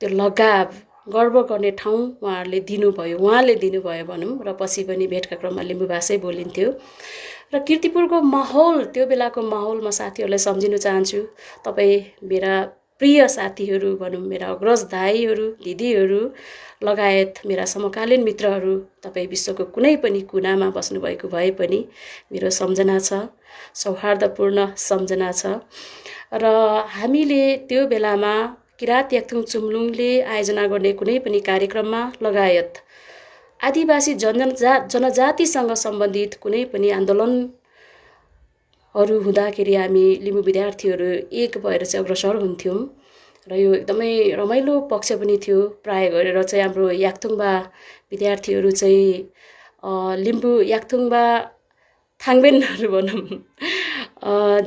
त्यो लगाव गर्व गर्ने ठाउँ उहाँले दिनुभयो भनौँ। र पछि पनि भेटका क्रममा लिम्बू भाषै बोलिन्थ्यो। र कीर्तिपुरको माहौल, त्यो बेलाको माहौल म साथीहरूलाई सम्झिन चाहन्छु। तपाईँ मेरा प्रिय साथीहरू भनौँ, मेरा अग्रज दाइहरू, दिदीहरू लगायत मेरा समकालीन मित्रहरू, तपाईँ विश्वको कुनै पनि कुनामा बस्नुभएको भए पनि मेरो सम्झना छ, सौहार्दपूर्ण सम्झना छ। र हामीले त्यो बेलामा किरात याक्थुङ चुम्लुङले आयोजना गर्ने कुनै पनि कार्यक्रममा लगायत आदिवासी जनजातिसँग सम्बन्धित कुनै पनि आन्दोलनहरू हुँदाखेरि हामी लिम्बू विद्यार्थीहरू एक भएर चाहिँ अग्रसर हुन्थ्यौँ। र यो एकदमै रमाइलो पक्ष पनि थियो। प्राय गरेर चाहिँ हाम्रो याक्थुङबा विद्यार्थीहरू चाहिँ लिम्बू याक्थुङबा थाङबेनहरू भनौँ,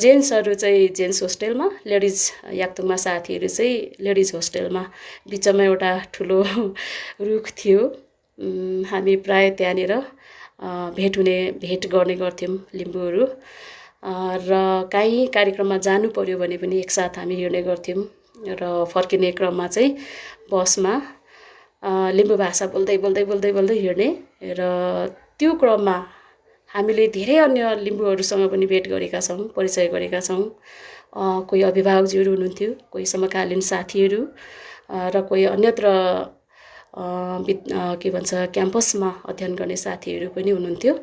जेन्ट्सहरू चाहिँ जेन्ट्स होस्टेलमा, लेडिज याक्थुङमा साथीहरू चाहिँ लेडिज होस्टेलमा। बिचमा एउटा ठुलो रुख थियो। हामी प्राय त्यहाँनिर भेट गर्ने गर्थ्यौँ लिम्बूहरू। र काहीँ कार्यक्रममा जानु पर्यो भने पनि एकसाथ हामी हिँड्ने गर्थ्यौँ। र फर्किने क्रममा चाहिँ बसमा लिम्बू भाषा बोल्दै हिँड्ने। र त्यो क्रममा हामीले धेरै अन्य लिम्बूहरूसँग पनि भेट गरेका छौँ, परिचय गरेका छौँ। कोही अभिभावकजीहरू हुनुहुन्थ्यो, कोही समकालीन साथीहरू, र कोही अन्यत्र के भन्छ क्याम्पसमा अध्ययन गर्ने साथीहरू पनि हुनुहुन्थ्यो।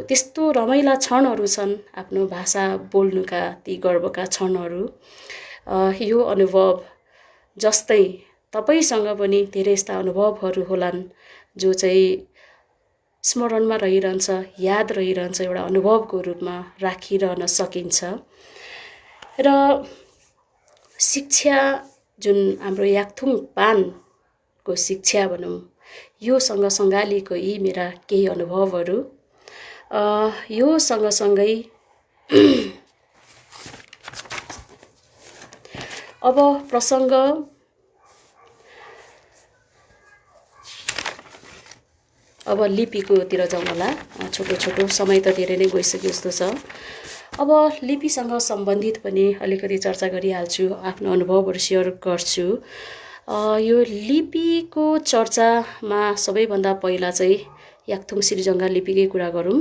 त्यस्तो रमाइला क्षणहरू छन् आफ्नो भाषा बोल्नुका, ती गर्वका क्षणहरू। यो अनुभव जस्तै तपाईँसँग पनि धेरै यस्ता अनुभवहरू होलान् जो चाहिँ स्मरणमा रहिरहन्छ, याद रहिरहन्छ, एउटा अनुभवको रूपमा राखिरहन सकिन्छ। र शिक्षा जुन हाम्रो याक्थुङ पानको शिक्षा भनौँ, यो सँगसँगालीको यी मेरा केही अनुभवहरू। यो सँगसँगै अब प्रसङ्ग अब लिपिकोतिर जाउँ होला। छोटो समय त धेरै नै गइसक्यो जस्तो छ। अब लिपिसँग सम्बन्धित पनि अलिकति चर्चा गरिहाल्छु, आफ्नो अनुभवहरू सेयर गर्छु। यो लिपिको चर्चामा सबैभन्दा पहिला चाहिँ याक्थुङ श्रीजङ्घा लिपिकै कुरा गरौँ।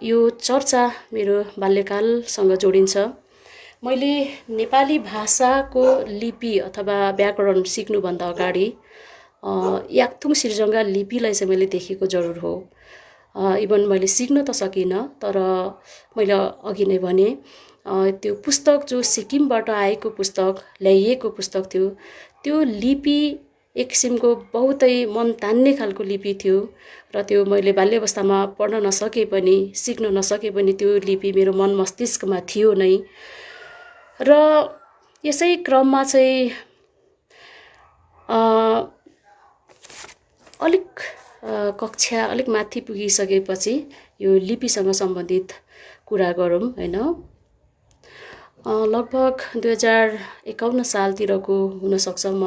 यो चर्चा मेरो बाल्यकालसँग जोडिन्छ। मैले नेपाली भाषाको लिपि अथवा व्याकरण सिक्नुभन्दा अगाडि याक्थुङ श्रीजङ्घा लिपिलाई चाहिँ मैले देखेको जरुर हो। इभन मैले सिक्न त सकिनँ, तर मैले अघि नै भने त्यो पुस्तक जो सिक्किमबाट आएको पुस्तक, ल्याइएको पुस्तक थियो, त्यो लिपि एक किसिमको बहुतै मन तान्ने खालको लिपि थियो। र त्यो मैले बाल्यावस्थामा पढ्न नसके पनि, सिक्न नसके पनि त्यो लिपि मेरो मन मस्तिष्कमा थियो नै। र यसै क्रममा चाहिँ कक्षा अलिक माथि पुगिसकेपछि यो लिपिसँग सम्बन्धित कुरा गरौँ होइन। लगभग 2051 सालतिरको हुनसक्छ। म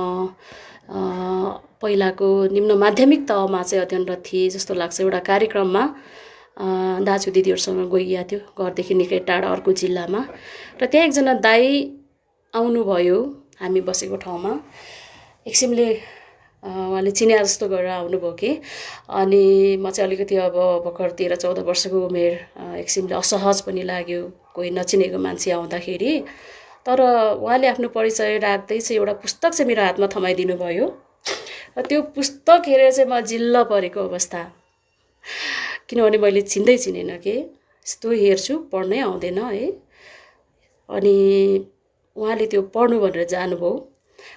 पहिलाको निम्न माध्यमिक तहमा चाहिँ अध्ययनरत थिएँ जस्तो लाग्छ। एउटा कार्यक्रममा दाजु दिदीहरूसँग गइएको थियो, घरदेखि निकै टाढा अर्को जिल्लामा। र त्यहाँ एकजना दाइ आउनुभयो हामी बसेको ठाउँमा। एक किसिमले उहाँले चिने जस्तो गरेर आउनुभयो कि। अनि म चाहिँ अलिकति अब भर्खर 13-14 वर्षको उमेर, एक किसिमले असहज पनि लाग्यो कोही नचिनेको मान्छे आउँदाखेरि। तर उहाँले आफ्नो परिचय राख्दै चाहिँ एउटा पुस्तक चाहिँ मेरो हातमा थमाइदिनु भयो। र त्यो पुस्तक हेरेर चाहिँ म जिल्ल परेको अवस्था, किनभने मैले चिनेन कि यस्तो हेर्छु पढ्नै आउँदैन है। अनि उहाँले त्यो पढ्नु भनेर जानुभयो।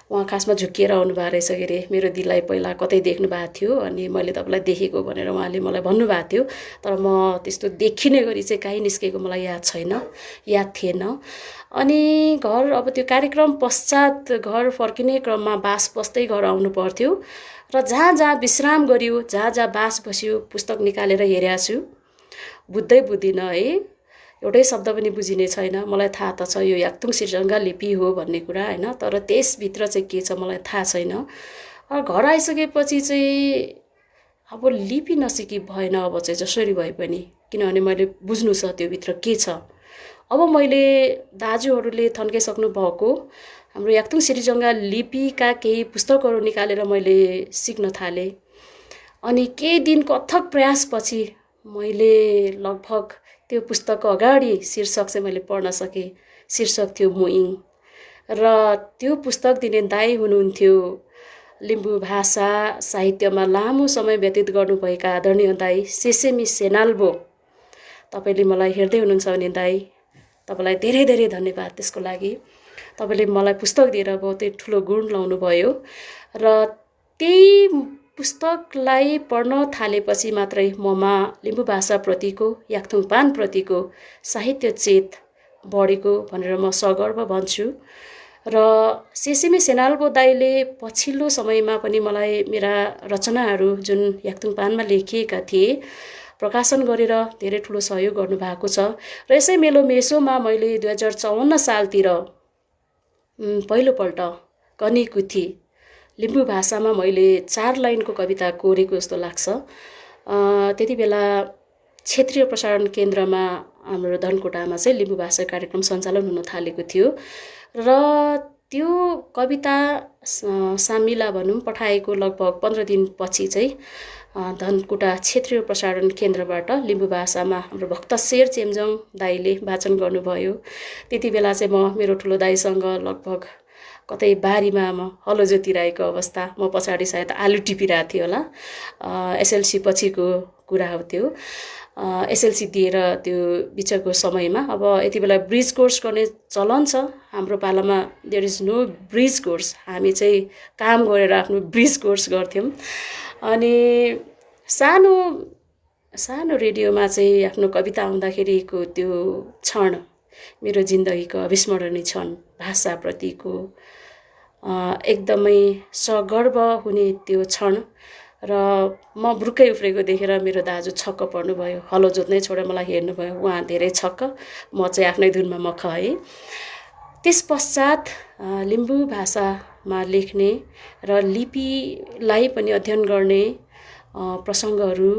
उहाँ खासमा झुक्किएर आउनुभएको रहेछ के अरे, मेरो दिदीलाई पहिला कतै देख्नु भएको थियो अनि मैले तपाईँलाई देखेको भनेर उहाँले मलाई भन्नुभएको थियो। तर म त्यस्तो देखिने गरी चाहिँ काहीँ निस्केको मलाई याद थिएन। अनि घर, अब त्यो कार्यक्रम पश्चात घर फर्किने क्रममा बास बस्दै घर आउनु पर्थ्यो। र जहाँ विश्राम गरियो, जहाँ बास बस्यो, पुस्तक निकालेर हेरेको छु, बुझ्दिनँ है, एउटै शब्द पनि बुझिने छैन। मलाई थाहा त छ यो याक्थुङ श्रीजङ्घा लिपि हो भन्ने कुरा होइन, तर त्यसभित्र चाहिँ के छ मलाई थाहा छैन। घर आइसकेपछि चाहिँ अब लिपि नसिकी भएन अब चाहिँ जसरी भए पनि, किनभने मैले बुझ्नु छ त्योभित्र के छ। अब मैले दाजुहरूले थन्काइसक्नु भएको हाम्रो याक्थुङ सिरिजङ्गा लिपिका केही पुस्तकहरू निकालेर मैले सिक्न थालेँ। अनि केही दिनको अथक प्रयासपछि मैले लगभग त्यो पुस्तकको अगाडि शीर्षक चाहिँ मैले पढ्न सकेँ। शीर्षक थियो मुइङ। र त्यो पुस्तक दिने दाइ हुनुहुन्थ्यो लिम्बू भाषा साहित्यमा लामो समय व्यतीत गर्नुभएका आदरणीय दाइ सेसेमी सेनाल्बो। तपाईँले मलाई हेर्दै हुनुहुन्छ भने दाइ, तपाईँलाई धेरै धेरै धन्यवाद त्यसको लागि। तपाईँले मलाई पुस्तक दिएर बहुतै ठुलो गुण लाउनुभयो। र त्यही पुस्तकलाई पढ्न थालेपछि मात्रै ममा लिम्बू भाषाप्रतिको याक्थुङ पानप्रतिको साहित्य चेत बढेको भनेर म सगर्व भन्छु। र सेसेमी सेनाल्बो दाइले पछिल्लो समयमा पनि मलाई मेरा रचनाहरू जुन याक्थुङ पानमा लेखिएका थिए प्रकाशन गरेर धेरै ठुलो सहयोग गर्नुभएको छ। र यसै मेलो मेसोमा मैले 2054 सालतिर पहिलोपल्ट कनिकुथी लिम्बू भाषामा मैले 4 लाइनको कविता कोरेको जस्तो लाग्छ। त्यति बेला क्षेत्रीय प्रसारण केन्द्रमा हाम्रो धनकुटामा चाहिँ लिम्बू भाषा कार्यक्रम सञ्चालन हुन थालेको थियो। र त्यो कविता सामिला भनौँ पठाएको लगभग 15 दिनपछि चाहिँ धनकुटा क्षेत्रीय प्रसारण केन्द्रबाट लिम्बू भाषामा हाम्रो भक्तशेर चेम्जोङ दाइले वाचन गर्नुभयो। त्यति बेला चाहिँ म मेरो ठुलो दाइसँग लगभग कतै बारीमा म हलो जोतिरहेको अवस्था, म पछाडि सायद आलु टिपिरहेको थियो होला। एसएलसी पछिको कुरा हो त्यो। एसएलसी दिएर त्यो बिचको समयमा अब यति बेला ब्रिज कोर्स गर्ने चलन छ हाम्रो पालामा। There is no bridge course. हामी चाहिँ काम गरेर आफ्नो ब्रिज कोर्स गर्थ्यौँ। अनि सानो सानो रेडियोमा चाहिँ आफ्नो कविता आउँदाखेरिको त्यो क्षण मेरो जिन्दगीको अविस्मरणीय क्षण, भाषाप्रतिको एकदमै सगर्व हुने त्यो क्षण। र म बुर्कै उफ्रेको देखेर मेरो दाजु छक्क पर्नुभयो। हलो जोत्नै छोडेर मलाई हेर्नुभयो। उहाँ धेरै छक्क, म चाहिँ आफ्नै धुनमा मख है। त्यस पश्चात लिम्बू भाषामा लेख्ने र लिपिलाई पनि अध्ययन गर्ने प्रसङ्गहरू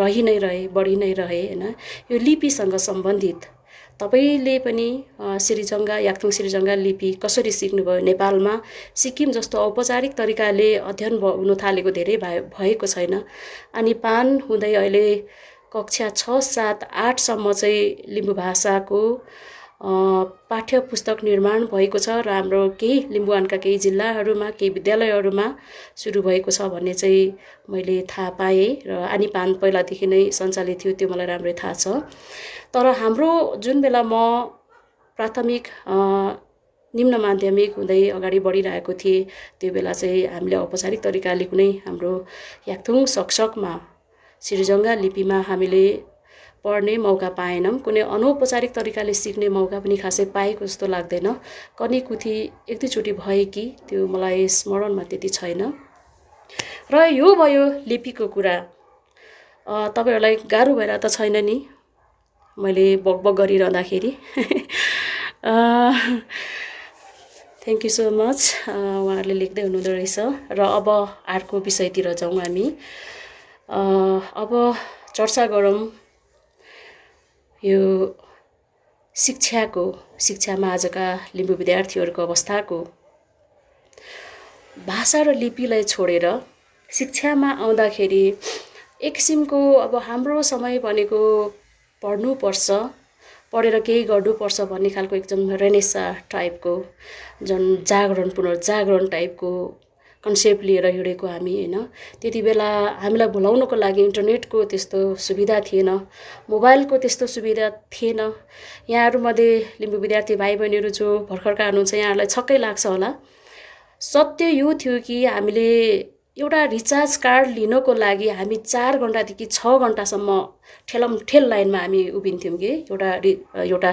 रहि नै रहे, बढी नै रहे हैन। यो लिपिसँग सम्बन्धित तपाईँले पनि सिरिजङ्गा याक्थुङ सिरिजङ्गा लिपि कसरी सिक्नुभयो? नेपालमा सिक्किम जस्तो औपचारिक तरिकाले अध्ययन हुन थालेको धेरै भएको छैन। अनि पान हुँदै अहिले कक्षा 6, 7, 8 सम्म चाहिँ लिम्बू भाषाको पाठ्य पुस्तक निर्माण भएको छ र हाम्रो केही लिम्बुवानका केही जिल्लाहरूमा केही विद्यालयहरूमा सुरु भएको छ भन्ने चाहिँ मैले थाहा पाएँ। र आनी पान पहिलादेखि नै सञ्चालित थियो त्यो मलाई राम्रै थाहा छ। तर हाम्रो जुन बेला म प्राथमिक निम्न माध्यमिक हुँदै अगाडि बढिरहेको थिएँ त्यो बेला चाहिँ हामीले औपचारिक तरिकाले कुनै हाम्रो याक्थुङ सकसकमा सिरिजङ्गा लिपिमा हामीले पढ्ने मौका पाएनौँ। कुनै अनौपचारिक तरिकाले सिक्ने मौका पनि खासै पाएको जस्तो लाग्दैन। कनिकुथी एक दुईचोटि भयो कि त्यो मलाई स्मरणमा त्यति छैन। र यो भयो लिपिको कुरा। तपाईँहरूलाई गाह्रो भइरहेको त छैन नि मैले बकबक गरिरहँदाखेरि? Thank you so much. उहाँहरूले लेख्दै हुनुहुँदो रहेछ। र अब अर्को विषयतिर जाउँ हामी। अब चर्चा गरौँ यो शिक्षामा आजका लिम्बू विद्यार्थीहरूको अवस्थाको। भाषा र लिपिलाई छोडेर शिक्षामा आउँदाखेरि एक किसिमको अब हाम्रो समय भनेको पढ्नुपर्छ, पढेर केही गर्नुपर्छ भन्ने खालको एकदम रेनेसा टाइपको जुन जागरण पुनर्जागरण टाइपको कन्सेप्ट लिएर हिँडेको हामी हैन। त्यति बेला हामीलाई भुलाउनको लागि इन्टरनेटको त्यस्तो सुविधा थिएन, मोबाइलको त्यस्तो सुविधा थिएन। यहाँहरूमध्ये लिम्बू विद्यार्थी भाइ बहिनीहरू जो भर्खरका हुनुहुन्छ यहाँहरूलाई छक्कै लाग्छ होला। सत्य यो थियो कि हामीले एउटा रिचार्ज कार्ड लिनको लागि हामी 4 घण्टादेखि 6 घण्टासम्म ठेलमठेल लाइनमा हामी उभिन्थ्यौँ कि एउटा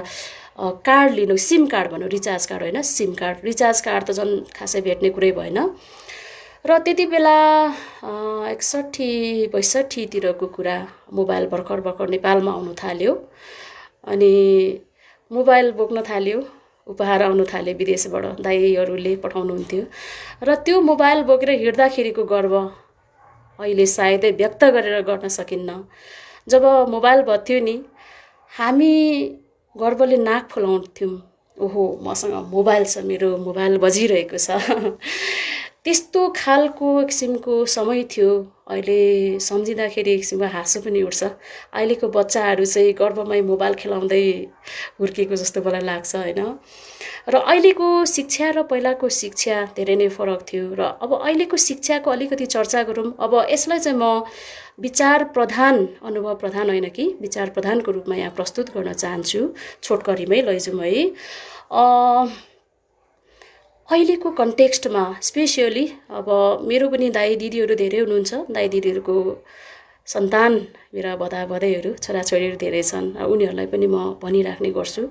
कार्ड लिनु, सिम कार्ड भनौँ, रिचार्ज कार्ड होइन सिम कार्ड। रिचार्ज कार्ड त झन् खासै भेट्ने कुरै भएन। र त्यति बेला 61-62 तिरको कुरा, मोबाइल भर्खर नेपालमा आउनु थाल्यो। अनि मोबाइल बोक्न थाल्यो, उपहार आउनु थाले विदेशबाट, दाइहरूले पठाउनुहुन्थ्यो। र त्यो मोबाइल बोकेर हिँड्दाखेरिको गर्व अहिले सायदै व्यक्त गरेर गर्न सकिन्न। जब मोबाइल भत्थ्यो नि हामी गर्वले नाक फुलाउँथ्यौँ, ओहो मसँग मोबाइल छ, मेरो मोबाइल बजिरहेको छ। त्यस्तो खालको किसिमको समय थियो। अहिले सम्झिँदाखेरि एक किसिमको हाँसो पनि उठ्छ। अहिलेको बच्चाहरू चाहिँ गर्वमै मोबाइल खेलाउँदै हुर्केको जस्तो मलाई लाग्छ होइन। र अहिलेको शिक्षा र पहिलाको शिक्षा धेरै नै फरक थियो। र अब अहिलेको शिक्षाको अलिकति चर्चा गरौँ। अब यसलाई चाहिँ म विचार प्रधान, अनुभव प्रधान होइन कि विचार प्रधानको रूपमा यहाँ प्रस्तुत गर्न चाहन्छु। छोटकरीमै लैजाउँ है। अहिलेको कन्टेक्स्टमा स्पेसियली अब मेरो पनि दाइ दिदीहरू धेरै हुनुहुन्छ। दाइ दिदीहरूको सन्तान मेरा भदाभदैहरू छोराछोरीहरू धेरै छन्। उनीहरूलाई पनि म भनिराख्ने गर्छु,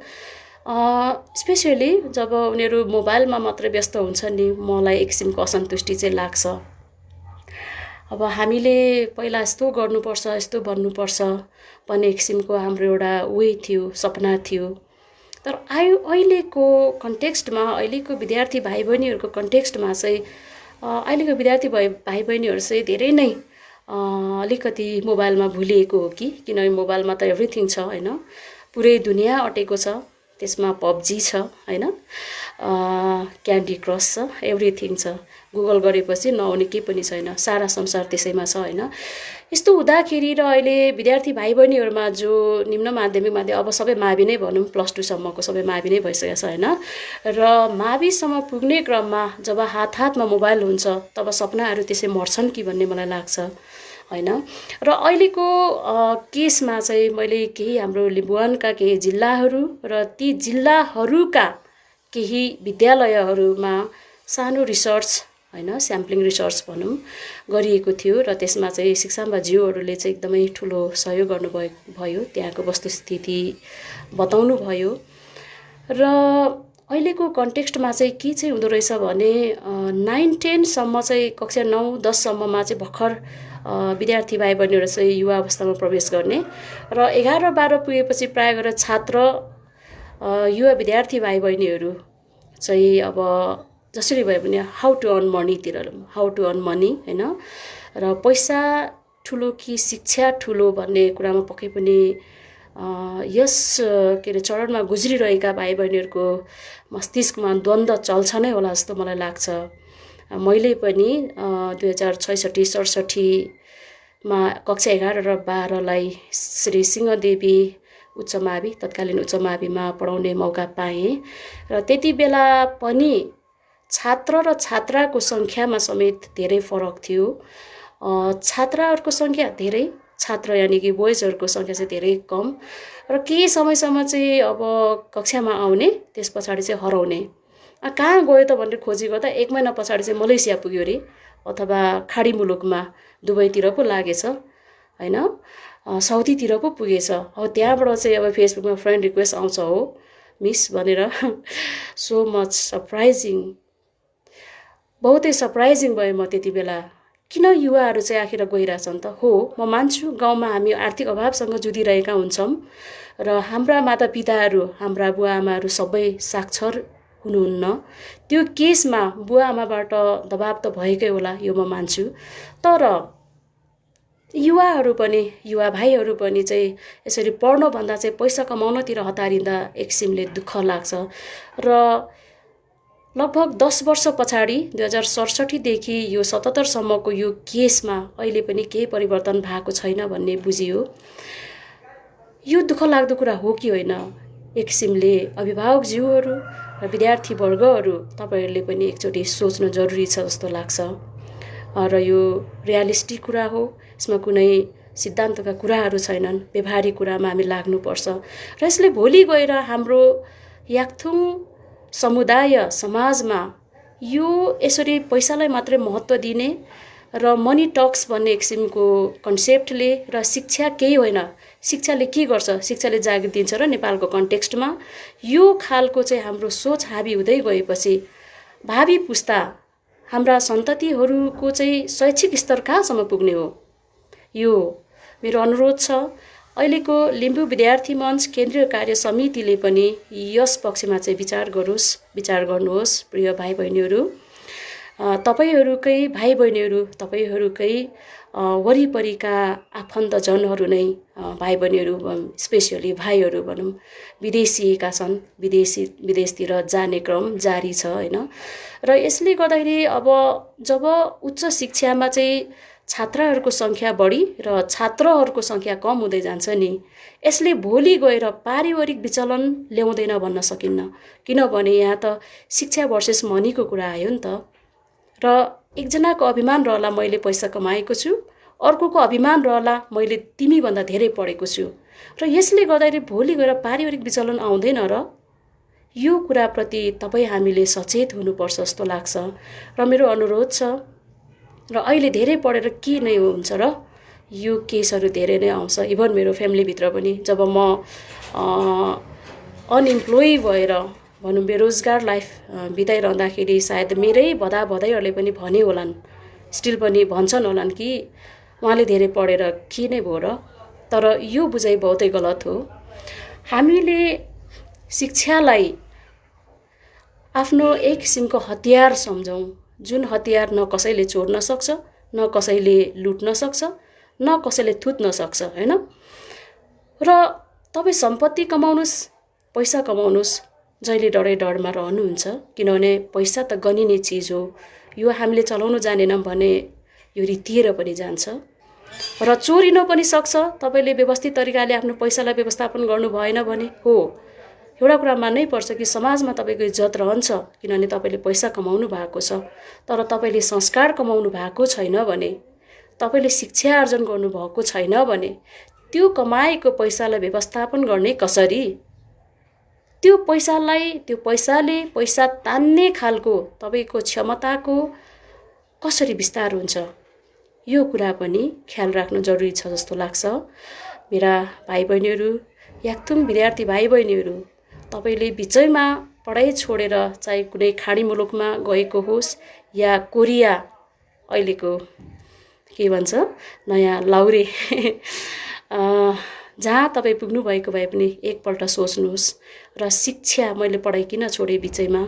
स्पेसियली जब उनीहरू मोबाइलमा मात्र व्यस्त हुन्छन् नि, मलाई एक किसिमको असन्तुष्टि चाहिँ लाग्छ। अब हामीले पहिला यस्तो गर्नुपर्छ, यस्तो बन्नुपर्छ भन्ने किसिमको हाम्रो एउटा वे थियो, सपना थियो। तर अहिलेको कन्टेक्स्टमा, अहिलेको विद्यार्थी भाइ बहिनीहरूको कन्टेक्स्टमा चाहिँ अहिलेको विद्यार्थी भाइ बहिनीहरू चाहिँ धेरै नै अलिकति मोबाइलमा भुलिएको हो कि, किनभने मोबाइलमा त एभ्रिथिङ छ होइन। पुरै दुनियाँ अटेको छ त्यसमा। पब्जी छ होइन, क्यान्डी क्रस छ, एभ्रिथिङ छ। गुगल गरेपछि नआउने केही पनि छैन, सारा संसार त्यसैमा छ होइन। यस्तो हुँदाखेरि र अहिले विद्यार्थी भाइ बहिनीहरूमा जो निम्न माध्यमिकमा अब सबै मावि नै भनौँ, +2 सबै मावि नै भइसकेको छ होइन। र माविसम्म पुग्ने क्रममा जब हातमा मोबाइल हुन्छ तब सपनाहरू त्यसै मर्छन् कि भन्ने मलाई लाग्छ होइन। र अहिलेको केसमा चाहिँ मैले केही हाम्रो लिम्बुवानका केही जिल्लाहरू र ती जिल्लाहरूका केही विद्यालयहरूमा सानो रिसर्च होइन, स्याम्पलिङ रिसर्च भनौँ गरिएको थियो। र त्यसमा चाहिँ शिक्षाम्बाज्यूहरूले चाहिँ एकदमै ठुलो सहयोग गर्नुभयो, त्यहाँको वस्तुस्थिति बताउनु भयो। र अहिलेको कन्टेक्स्टमा चाहिँ के चाहिँ हुँदो रहेछ भने 9-10सम्म चाहिँ, कक्षा 9-10सम्ममा चाहिँ भर्खर विद्यार्थी भाइ बहिनीहरू चाहिँ युवा अवस्थामा प्रवेश गर्ने, र 11-12 पुगेपछि प्राय गरेर छात्र युवा विद्यार्थी भाइ बहिनीहरू चाहिँ अब जसरी भयो भने हाउ टु अर्न मनी होइन। र पैसा ठुलो कि शिक्षा ठुलो भन्ने कुरामा पक्कै पनि यस के अरे चरणमा गुज्रिरहेका भाइ बहिनीहरूको मस्तिष्कमा द्वन्द्व चल्छ नै होला जस्तो मलाई लाग्छ। मैले पनि 2066-67मा कक्षा 11 र 12लाई श्री सिंहदेवी उच्च मावि, तत्कालीन उच्च माविमा पढाउने मौका पाएँ। र त्यति बेला पनि छात्र र छात्राको सङ्ख्यामा समेत धेरै फरक थियो। छात्राहरूको सङ्ख्या धेरै, छात्र यानि कि बोइजहरूको सङ्ख्या चाहिँ धेरै कम। र केही समयसम्म चाहिँ अब कक्षामा आउने, त्यस पछाडि चाहिँ हराउने। कहाँ गयो त भनेर खोजी गर्दा 1 महिना पछाडि चाहिँ मलेसिया पुग्यो अरे, अथवा खाडी मुलुकमा दुबईतिर पो लागेछ होइन, साउदीतिर पो पुगेछ। हो त्यहाँबाट चाहिँ अब फेसबुकमा फ्रेन्ड रिक्वेस्ट आउँछ, हो मिस भनेर। सो मच सरप्राइजिङ, बहुतै सरप्राइजिङ भयो म त्यति बेला। किन युवाहरू चाहिँ आखिर गइरहेछन् त? हो म मान्छु, गाउँमा हामी आर्थिक अभावसँग जुधिरहेका हुन्छौँ र हाम्रा मातापिताहरू, हाम्रा बुवा आमाहरू सबै साक्षर हुनुहुन्न। त्यो केसमा बुवा आमाबाट दबाब त भएकै होला, यो म मान्छु। तर युवाहरू पनि, युवा भाइहरू पनि चाहिँ यसरी पढ्नुभन्दा चाहिँ पैसा कमाउनतिर हतारिँदा एक किसिमले दुःख लाग्छ। र लगभग 10 वर्ष पछाडि 2067देखि यो 77सम्मको यो केसमा अहिले पनि केही परिवर्तन भएको छैन भन्ने बुझियो। यो दुःख लाग्दो कुरा हो कि होइन? एक किसिमले अभिभावकज्यूहरू र विद्यार्थीवर्गहरू तपाईँहरूले पनि एकचोटि सोच्नु जरुरी छ जस्तो लाग्छ। र यो रियालिस्टिक कुरा हो, यसमा कुनै सिद्धान्तका कुराहरू छैनन्, व्यवहारिक कुरामा हामी लाग्नुपर्छ। र यसले भोलि गएर हाम्रो याक्थुङ समुदाय समाजमा यो यसरी पैसालाई मात्रै महत्त्व दिने र मनी टक्स भन्ने किसिमको कन्सेप्टले, र शिक्षा केही होइन, शिक्षाले के गर्छ, शिक्षाले जागिर दिन्छ र नेपालको कन्टेक्स्टमा यो खालको चाहिँ हाम्रो सोच हाबी हुँदै गएपछि भावी पुस्ता, हाम्रा सन्ततिहरूको चाहिँ शैक्षिक स्तर कहाँसम्म पुग्ने हो? यो मेरो अनुरोध छ। अहिलेको लिम्बू विद्यार्थी मञ्च केन्द्रीय कार्य समितिले पनि यस पक्षमा चाहिँ विचार गर्नुहोस्, विचार गर्नुहोस् प्रिय भाइ बहिनीहरू। तपाईहरूकै भाइ बहिनीहरू, तपाईहरूकै वरिपरिका आफन्तजनहरू नै भाइ बहिनीहरू, स्पेसियली भाइहरू भनौँ, विदेशिएका छन्, विदेशतिर जाने क्रम जारी छ होइन। र यसले गर्दाखेरि अब जब उच्च शिक्षामा चाहिँ छात्राहरूको सङ्ख्या बढी र छात्रहरूको सङ्ख्या कम हुँदै जान्छ नि, यसले भोलि गएर पारिवारिक विचलन ल्याउँदैन भन्न सकिन्न। किनभने यहाँ त शिक्षा भर्सेस मनीको कुरा आयो नि त। र एकजनाको अभिमान रहला मैले पैसा कमाएको छु, अर्कोको अभिमान रहला मैले तिमीभन्दा धेरै पढेको छु। र यसले गर्दाखेरि भोलि गएर पारिवारिक विचलन आउँदैन र यो कुराप्रति तपाईँ हामीले सचेत हुनुपर्छ जस्तो लाग्छ। र मेरो अनुरोध छ, र अहिले धेरै पढेर के नै हुन्छ र यो केसहरू धेरै नै आउँछ। इभन मेरो फ्यामिलीभित्र पनि जब म अनइम्प्लोइ भएर भनौँ बेरोजगार लाइफ बिताइरहँदाखेरि सायद मेरै भदाभदैहरूले पनि भने होलान्, स्टिल पनि भन्छन् होलान् कि उहाँले धेरै पढेर के नै भयो र। तर यो बुझाइ बहुतै गलत हो। हामीले शिक्षालाई आफ्नो एक किसिमको हतियार सम्झौँ, जुन हतियार न कसैले चोर्न सक्छ, न कसैले लुट्न सक्छ, न कसैले थुत्न सक्छ होइन। र तपाईँ सम्पत्ति कमाउनुहोस्, पैसा कमाउनुहोस्, जहिले डरमा रहनुहुन्छ, किनभने पैसा त गनिने चिज हो। यो हामीले चलाउनु जानेनौँ भने यो रित्तिएर पनि जान्छ र चोरिन पनि सक्छ। तपाईँले व्यवस्थित तरिकाले आफ्नो पैसालाई व्यवस्थापन गर्नु भएन भने हो, एउटा कुरा मान्नै पर्छ कि समाजमा तपाईँको इज्जत रहन्छ, किनभने तपाईँले पैसा कमाउनु भएको छ। तर तपाईँले संस्कार कमाउनु भएको छैन भने, तपाईँले शिक्षा आर्जन गर्नुभएको छैन भने त्यो कमाएको पैसालाई व्यवस्थापन गर्ने कसरी? त्यो पैसाले पैसा तान्ने खालको तपाईँको क्षमताको कसरी विस्तार हुन्छ, यो कुरा पनि ख्याल राख्नु जरुरी छ जस्तो लाग्छ। मेरा भाइ बहिनीहरू, याक्थुङ विद्यार्थी भाइ बहिनीहरू, तपाईँले बिचैमा पढाइ छोडेर चाहे कुनै खाडी मुलुकमा गएको होस् या कोरिया अहिलेको के भन्छ नयाँ लाउरे जहाँ तपाईँ पुग्नु भएको भए पनि एकपल्ट सोच्नुहोस्। र शिक्षा मैले पढाइ किन छोडेँ बिचैमा,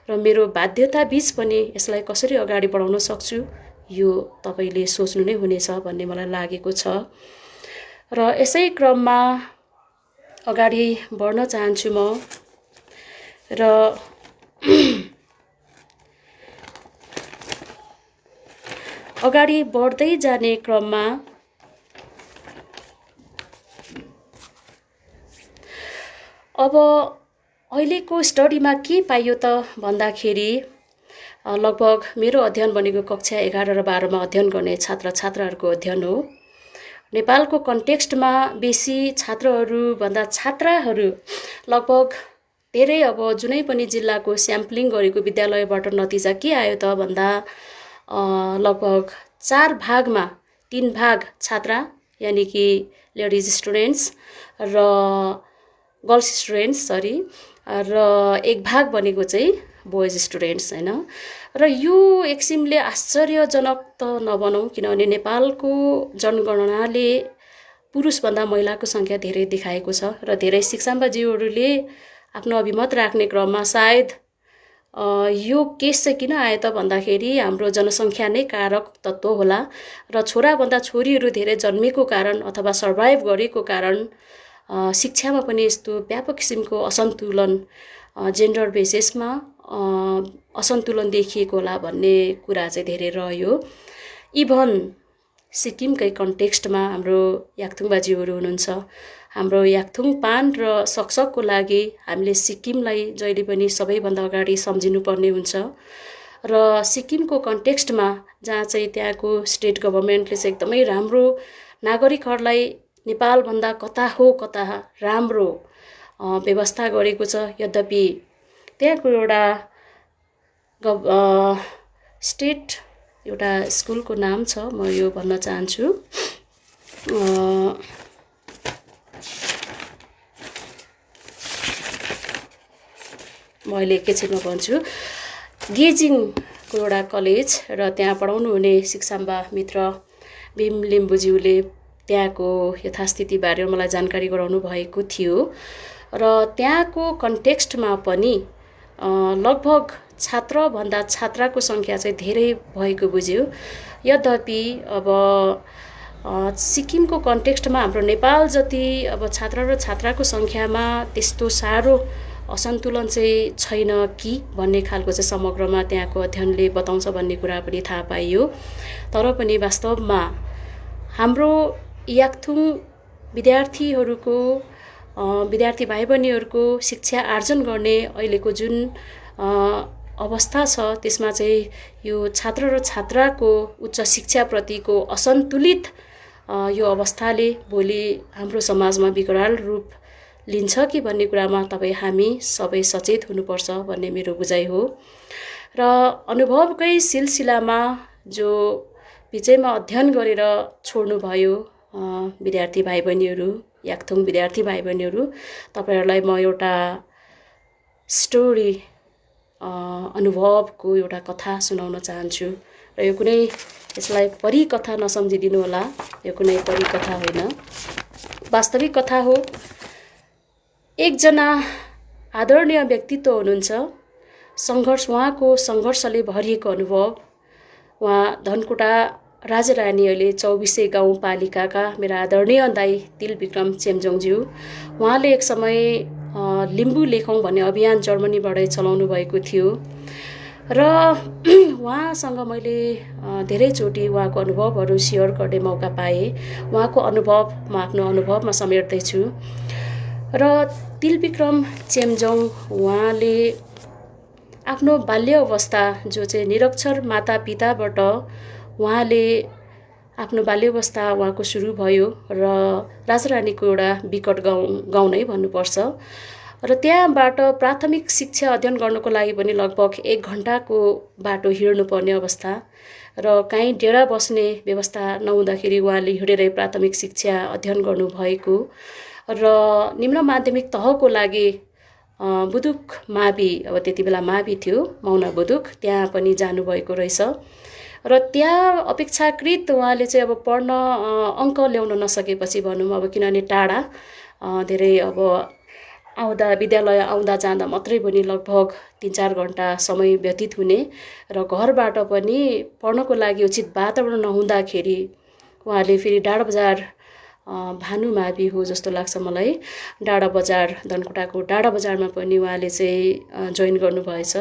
र मेरो बाध्यता बीच पनि यसलाई कसरी अगाडि बढाउन सक्छु, यो तपाईँले सोच्नु नै हुनेछ भन्ने मलाई लागेको छ। र यसै क्रममा अगाडि बढ्न चाहन्छु म। र अगाडि बढ्दै जाने क्रममा अब अहिलेको स्टडीमा के पाइयो त भन्दाखेरि लगभग मेरो अध्ययन भनेको कक्षा 11 र 12 मा अध्ययन गर्ने छात्रहरूको अध्ययन हो। नेपालको कन्टेक्स्टमा बेसी छात्रहरूभन्दा छात्राहरू लगभग धेरै, अब जुनै पनि जिल्लाको स्याम्पलिङ गरेको विद्यालयबाट नतिजा के आयो त भन्दा लगभग 4 भागमा 3 भाग छात्रा यानि कि लेडिज स्टुडेन्ट्स र गर्ल्स स्टुडेन्ट्स र 1 भाग भनेको चाहिँ बोइज स्टुडेन्ट्स होइन। र यो एक किसिमले आश्चर्यजनक त नबनौँ, किनभने नेपालको जनगणनाले पुरुषभन्दा महिलाको सङ्ख्या धेरै देखाएको छ। र धेरै शिक्षाम्बाज्यूहरूले आफ्नो अभिमत राख्ने क्रममा सायद यो केस चाहिँ किन आयो त भन्दाखेरि हाम्रो जनसङ्ख्या नै कारक तत्त्व होला, र छोराभन्दा छोरीहरू धेरै जन्मेको कारण अथवा सर्भाइभ गरेको कारण शिक्षामा पनि यस्तो व्यापक किसिमको असन्तुलन, जेन्डर बेसिसमा असन्तुलन देखिएको होला भन्ने कुरा चाहिँ धेरै रह्यो। इभन सिक्किमकै कन्टेक्स्टमा हाम्रो याक्थुङ बाज्यूहरू हुनुहुन्छ, हाम्रो याक्थुङ पान र सकसकको लागि हामीले सिक्किमलाई जहिले पनि सबैभन्दा अगाडि सम्झिनुपर्ने हुन्छ। र सिक्किमको कन्टेक्स्टमा जहाँ चाहिँ त्यहाँको स्टेट गभर्मेन्टले चाहिँ एकदमै राम्रो नागरिकहरूलाई नेपालभन्दा कता राम्रो व्यवस्था गरेको छ। यद्यपि त्यहाँको एउटा स्टेट एउटा स्कुलको नाम छ, म यो भन्न चाहन्छु। म अहिले एकैछिनमा भन्छु। गेजिङको एउटा कलेज र त्यहाँ पढाउनु हुने शिक्षाम्बा मित्र भीम लिम्बुज्यूले त्यहाँको यथास्थितिबारे मलाई जानकारी गराउनु भएको थियो। र त्यहाँको कन्टेक्स्टमा पनि लगभग छात्रभन्दा छात्राको सङ्ख्या चाहिँ धेरै भएको बुझ्यो। यद्यपि अब सिक्किमको कन्टेक्स्टमा हाम्रो नेपाल जति अब छात्र र छात्राको सङ्ख्यामा त्यस्तो साह्रो असन्तुलन चाहिँ छैन कि भन्ने खालको चाहिँ समग्रमा त्यहाँको अध्ययनले बताउँछ भन्ने कुरा पनि थाहा पाइयो। तर पनि वास्तवमा हाम्रो याक्थुङ विद्यार्थीहरूको विद्यार्थी भाइ बहिनीहरूको शिक्षा आर्जन गर्ने अहिलेको जुन अवस्था छ त्यसमा चाहिँ यो छात्र र छात्राको उच्च शिक्षाप्रतिको असन्तुलित यो अवस्थाले भोलि हाम्रो समाजमा विकराल रूप लिन्छ कि भन्ने कुरामा हामी सबै सचेत हुनुपर्छ भन्ने मेरो बुझाइ हो। र अनुभवकै सिलसिलामा जो बिचैमा अध्ययन गरेर छोड्नुभयो विद्यार्थी भाइ बहिनीहरू, याक्थुङ विद्यार्थी भाइ बहिनीहरू, तपाईँहरूलाई म एउटा स्टोरी अनुभवको एउटा कथा सुनाउन चाहन्छु। र यो कुनै यसलाई परिकथा नसम्झिदिनु होला, यो कुनै परिकथा होइन, वास्तविक कथा हो। एकजना आदरणीय व्यक्तित्व हुनुहुन्छ, उहाँको सङ्घर्षले भरिएको अनुभव। उहाँ धनकुटा राजारानी अहिले 24 गाउँपालिकाका मेरा आदरणीय दाई तिलबिक्रम चेम्जोङज्यू। उहाँले एक समय लिम्बू लेखौँ भन्ने अभियान जर्मनीबाटै चलाउनु भएको थियो र उहाँसँग मैले धेरैचोटि उहाँको अनुभवहरू सेयर गर्ने मौका पाएँ। उहाँको अनुभव म आफ्नो अनुभवमा समेट्दैछु। र तिलबिक्रम चेम्जोङ उहाँले आफ्नो बाल्य अवस्था जो चाहिँ निरक्षर माता पिताबाट उहाँले आफ्नो बाल्यवस्था उहाँको सुरु भयो र राजारानीको एउटा विकट गाउँ नै भन्नुपर्छ। र त्यहाँबाट प्राथमिक शिक्षा अध्ययन गर्नको लागि पनि लगभग 1 घन्टाको बाटो हिँड्नुपर्ने अवस्था र कहीँ डेरा बस्ने व्यवस्था नहुँदाखेरि उहाँले हिँडेरै प्राथमिक शिक्षा अध्ययन गर्नुभएको र निम्न माध्यमिक तहको लागि बुदुक मावि, अब त्यति बेला मावि थियो, मौना बुदुक, त्यहाँ पनि जानुभएको रहेछ। र त्यहाँ अपेक्षाकृत उहाँले चाहिँ अब पढ्न अङ्क ल्याउन नसकेपछि भनौँ, अब किनभने टाढा धेरै अब विद्यालय आउँदा जाँदा मात्रै पनि लगभग 3-4 घन्टा समय व्यतीत हुने र घरबाट पनि पढ्नको लागि उचित वातावरण नहुँदाखेरि उहाँले फेरि डाँडा बजार भानुमावि हो जस्तो लाग्छ मलाई, डाँडा बजार, धनकुटाको डाँडा बजारमा पनि उहाँले चाहिँ जोइन गर्नुभएछ।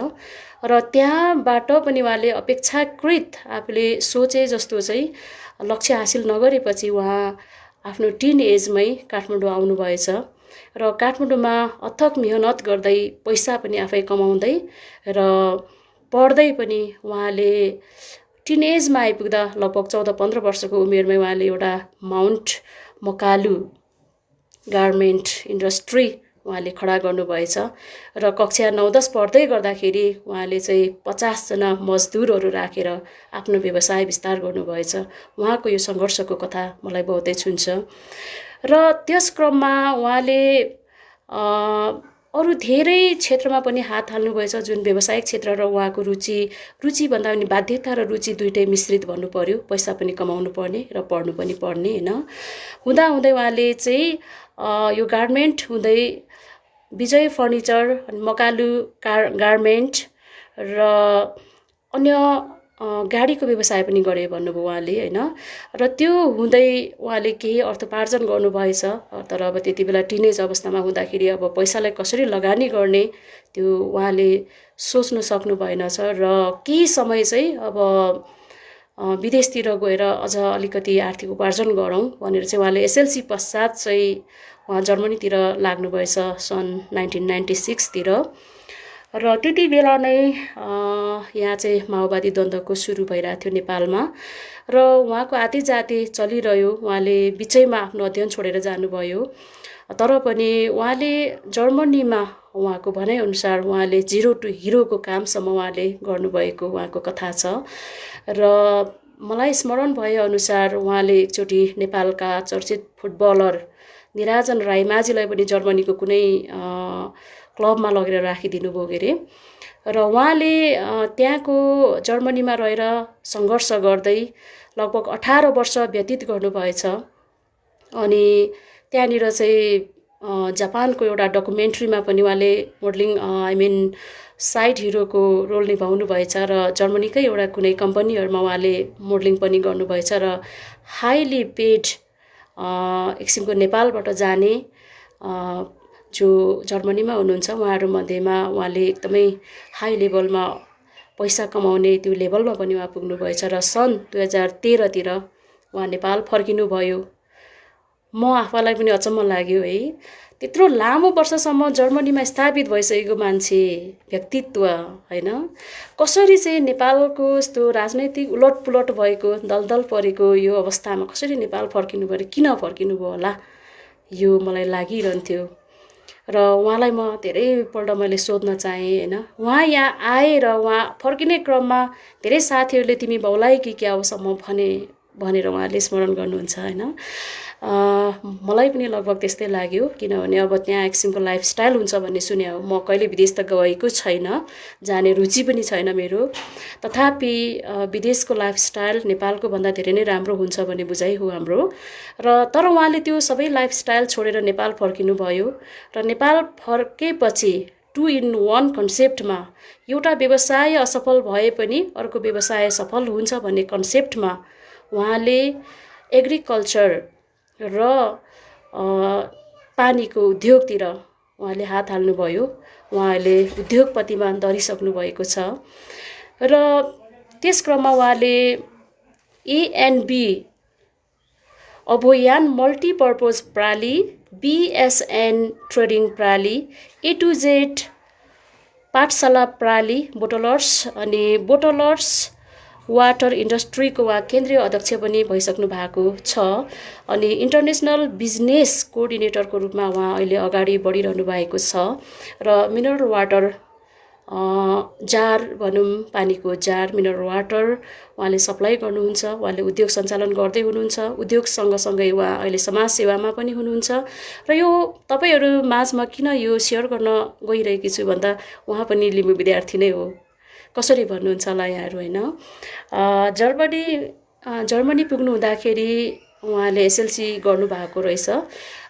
र त्यहाँबाट पनि उहाँले अपेक्षाकृत आफूले सोचे जस्तो चाहिँ लक्ष्य हासिल नगरेपछि उहाँ आफ्नो टिन एजमै काठमाडौँ आउनुभएछ र काठमाडौँमा अथक मेहनत गर्दै पैसा पनि आफै कमाउँदै र पढ्दै पनि उहाँले टिन एजमा आइपुग्दा लगभग 14-15 वर्षको उमेरमै उहाँले एउटा माउन्ट मकालु गार्मेन्ट इन्डस्ट्री उहाँले खडा गर्नुभएछ र कक्षा 9-10 पढ्दै गर्दाखेरि उहाँले चाहिँ 50 जना मजदुरहरू राखेर आफ्नो व्यवसाय विस्तार गर्नुभएछ। उहाँको यो सङ्घर्षको कथा मलाई बहुतै छुन्छ। र त्यस क्रममा उहाँले अरू धेरै क्षेत्रमा पनि हात हाल्नुभएछ, जुन व्यावसायिक क्षेत्र र उहाँको रुचि भन्दा पनि बाध्यता र रुचि दुइटै मिश्रित भन्नु पर्यो। पैसा पनि कमाउनु पर्ने र पढ्नु पनि पर्ने होइन। हुँदाहुँदै उहाँले चाहिँ यो गार्मेन्ट हुँदै विजय फर्निचर, मकालु गार्मेन्ट र अन्य गाडीको व्यवसाय पनि गरे भन्नुभयो उहाँले होइन। र त्यो हुँदै उहाँले केही अर्थोपार्जन गर्नुभएछ। तर अब त्यति बेला टिनेज अवस्थामा हुँदाखेरि अब पैसालाई कसरी लगानी गर्ने त्यो उहाँले सोच्नु सक्नु भएन छ र केही समय चाहिँ अब विदेशतिर गएर अझ अलिकति आर्थिक उपार्जन गरौँ भनेर चाहिँ उहाँले एसएलसी पश्चात चाहिँ उहाँ जर्मनीतिर लाग्नुभएछ सन् 1996 तिर। र त्यति बेला नै यहाँ चाहिँ माओवादी द्वन्द्वको सुरु भइरहेको थियो नेपालमा र उहाँको आते जाते चलिरह्यो। उहाँले बिचैमा आफ्नो अध्ययन छोडेर जानुभयो। तर पनि उहाँले जर्मनीमा उहाँको भनाइअनुसार उहाँले 0 to हिरो को कामसम्म उहाँले गर्नुभएको उहाँको कथा छ। र मलाई स्मरण भएअनुसार उहाँले एकचोटि नेपालका चर्चित फुटबलर निराजन राईमाझीलाई पनि जर्मनीको कुनै क्लबमा लगेर राखिदिनु भयो अरे। र उहाँले त्यहाँको जर्मनीमा रहेर सङ्घर्ष गर्दै लगभग 18 वर्ष व्यतीत गर्नुभएछ। अनि त्यहाँनिर चाहिँ जापानको एउटा डकुमेन्ट्रीमा पनि उहाँले मोडलिङ साइड हिरोको रोल निभाउनु भएछ र जर्मनीकै एउटा कुनै कम्पनीहरूमा उहाँले मोडलिङ पनि गर्नुभएछ र हाइली पेड एक किसिमको नेपालबाट जाने जो जर्मनीमा हुनुहुन्छ उहाँहरू मध्येमा उहाँले एकदमै हाई लेभलमा पैसा कमाउने त्यो लेभलमा पनि उहाँ पुग्नुभएछ र सन् 2013 तिर उहाँ नेपाल फर्किनुभयो। म आफूलाई पनि अचम्म लाग्यो है, त्यत्रो लामो वर्षसम्म जर्मनीमा स्थापित भइसकेको मान्छे व्यक्तित्व होइन कसरी चाहिँ नेपालको यस्तो राजनैतिक उलटपुलट भएको दलदल परेको यो अवस्थामा कसरी नेपाल फर्किनु पर्यो, किन फर्किनु भयो होला, यो मलाई लागिरहन्थ्यो। र उहाँलाई म धेरैपल्ट मैले सोध्न चाहेँ होइन। उहाँ यहाँ आएर उहाँ फर्किने क्रममा धेरै साथीहरूले तिमी बाउलाई कि क्या हो सम्म भनेर उहाँले स्मरण गर्नुहुन्छ होइन। मलाई पनि लगभग त्यस्तै लाग्यो, किनभने अब त्यहाँ एक किसिमको लाइफस्टाइल हुन्छ भन्ने सुने हो। म कहिले विदेश त गएको छैन, जाने रुचि पनि छैन मेरो, तथापि विदेशको लाइफस्टाइल नेपालको भन्दा धेरै नै राम्रो हुन्छ भन्ने बुझाइ हो हाम्रो। र तर उहाँले त्यो सबै लाइफस्टाइल छोडेर नेपाल फर्किनु भयो र नेपाल फर्केपछि 2 in 1 कन्सेप्टमा एउटा व्यवसाय असफल भए पनि अर्को व्यवसाय सफल हुन्छ भन्ने कन्सेप्टमा उहाँले एग्रिकल्चर र पानीको उद्योगतिर उहाँले हात हाल्नुभयो। उहाँले उद्योगपतिमा दरिसक्नु भएको छ र त्यस क्रममा उहाँले A&B अभोयान मल्टिपर्पज प्राली, BSN ट्रेडिङ प्राली, A to Z पाठशाला प्राली, बोटलर्स अनि बोटलर्स वाटर इन्डस्ट्रीको उहाँ केन्द्रीय अध्यक्ष पनि भइसक्नु भएको छ अनि इन्टरनेसनल बिजनेस कोअर्डिनेटरको रूपमा उहाँ अहिले अगाडि बढिरहनु भएको छ र मिनरल वाटर जार भनौँ, पानीको जार मिनरल वाटर उहाँले सप्लाई गर्नुहुन्छ। उहाँले उद्योग सञ्चालन गर्दै हुनुहुन्छ। उद्योग सँगसँगै उहाँ अहिले समाजसेवामा पनि हुनुहुन्छ र यो तपाईँहरू माझमा किन यो सेयर गर्न गइरहेकी छु भन्दा उहाँ पनि लिम्बू विद्यार्थी नै हो। कसरी भन्नुहुन्छ होला यहाँहरू होइन। जर्मनी पुग्नु हुँदाखेरि उहाँले एसएलसी गर्नुभएको रहेछ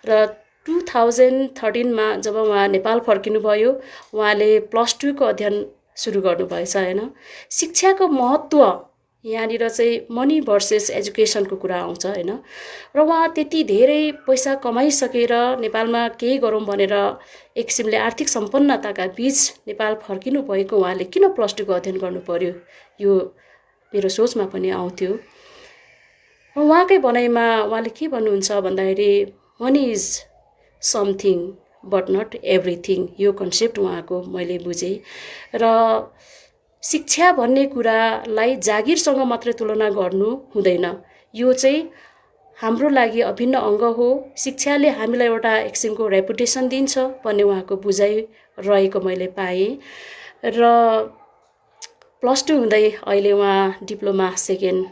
र 2013मा जब उहाँ नेपाल फर्किनुभयो उहाँले +2 को अध्ययन सुरु गर्नुभएछ होइन। शिक्षाको महत्त्व यहाँनिर चाहिँ मनी भर्सेस एजुकेसनको कुरा आउँछ होइन। र उहाँ त्यति धेरै पैसा कमाइसकेर नेपालमा केही गरौँ भनेर एक किसिमले आर्थिक सम्पन्नताका बीच नेपाल फर्किनु भएको उहाँले किन +2 को अध्ययन गर्नु पर्यो, यो मेरो सोचमा पनि आउँथ्यो। उहाँकै भनाइमा उहाँले के भन्नुहुन्छ भन्दाखेरि money is something but not everything, यो कन्सेप्ट उहाँको मैले बुझेँ। र शिक्षा भन्ने कुरालाई जागिरसँग मात्रै तुलना गर्नु हुँदैन, यो चाहिँ हाम्रो लागि अभिन्न अङ्ग हो। शिक्षाले हामीलाई एउटा एक किसिमको रेपुटेसन दिन्छ भन्ने उहाँको बुझाइ रहेको मैले पाएँ र +2 हुँदै अहिले उहाँ डिप्लोमा सेकेन्ड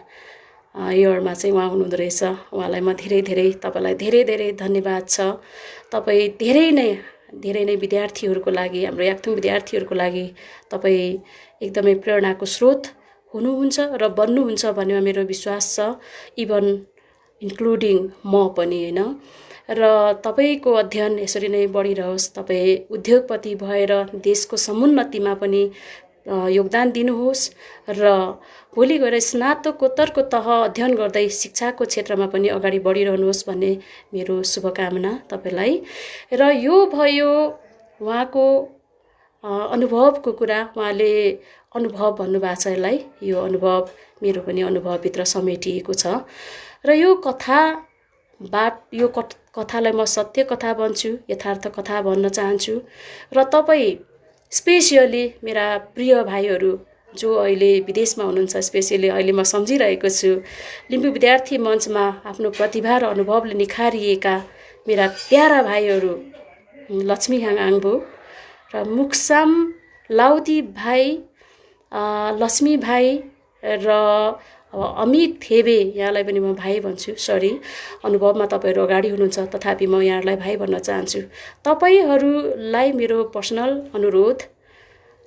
इयरमा चाहिँ उहाँ हुनुहुँदो रहेछ। उहाँलाई म धेरै तपाईँलाई धेरै धन्यवाद छ। तपाईँ धेरै नै विद्यार्थीहरूको लागि, हाम्रो याक्थुङ विद्यार्थीहरूको लागि तपाईँ एकदमै प्रेरणाको स्रोत हुनुहुन्छ र बन्नुहुन्छ भन्नेमा मेरो विश्वास छ, इभन इन्क्लुडिङ म पनि होइन। र तपाईँको अध्ययन यसरी नै बढिरहोस्। तपाईँ उद्योगपति भएर देशको समुन्नतिमा पनि योगदान दिनुहोस् र भोलि गएर स्नातकोत्तरको तह अध्ययन गर्दै शिक्षाको क्षेत्रमा पनि अगाडि बढिरहनुहोस् भन्ने मेरो शुभकामना तपाईँलाई। र यो भयो उहाँको अनुभवको कुरा। उहाँले अनुभव भन्नुभएको छ यसलाई, यो अनुभव मेरो पनि अनुभवभित्र समेटिएको छ र यो कथालाई म सत्य कथा भन्छु, यथार्थ कथा भन्न चाहन्छु। र तपाईँ स्पेसियली मेरा प्रिय भाइहरू जो अहिले विदेशमा हुनुहुन्छ, स्पेसियली अहिले म सम्झिरहेको छु लिम्बू विद्यार्थी मञ्चमा आफ्नो प्रतिभा र अनुभवले निखारिएका मेरा प्यारा भाइहरू लक्ष्मीहाङ आङबो र मुक्साम लाउदी भाइ, लक्ष्मी भाइ र अमित थेबे, यहाँलाई पनि म भाइ भन्छु। सरी, अनुभवमा तपाईँहरू अगाडि हुनुहुन्छ तथापि म यहाँहरूलाई भाइ भन्न चाहन्छु। तपाईँहरूलाई मेरो पर्सनल अनुरोध,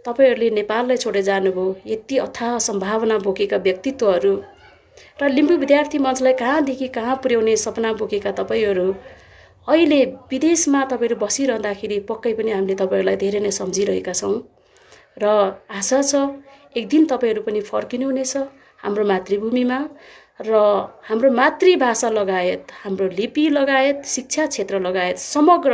तपाईँहरूले नेपाललाई छोडेर जानुभयो, यति अथाह सम्भावना बोकेका व्यक्तित्वहरू र लिम्बू विद्यार्थी मञ्चलाई कहाँदेखि कहाँ पुर्याउने सपना बोकेका तपाईँहरू अहिले विदेशमा तपाईँहरू बसिरहँदाखेरि पक्कै पनि हामीले तपाईँहरूलाई धेरै नै सम्झिरहेका छौँ र आशा छ एक दिन तपाईँहरू पनि फर्किनुहुनेछ हाम्रो मातृभूमिमा र हाम्रो मातृभाषा लगायत हाम्रो लिपि लगायत शिक्षा क्षेत्र लगायत समग्र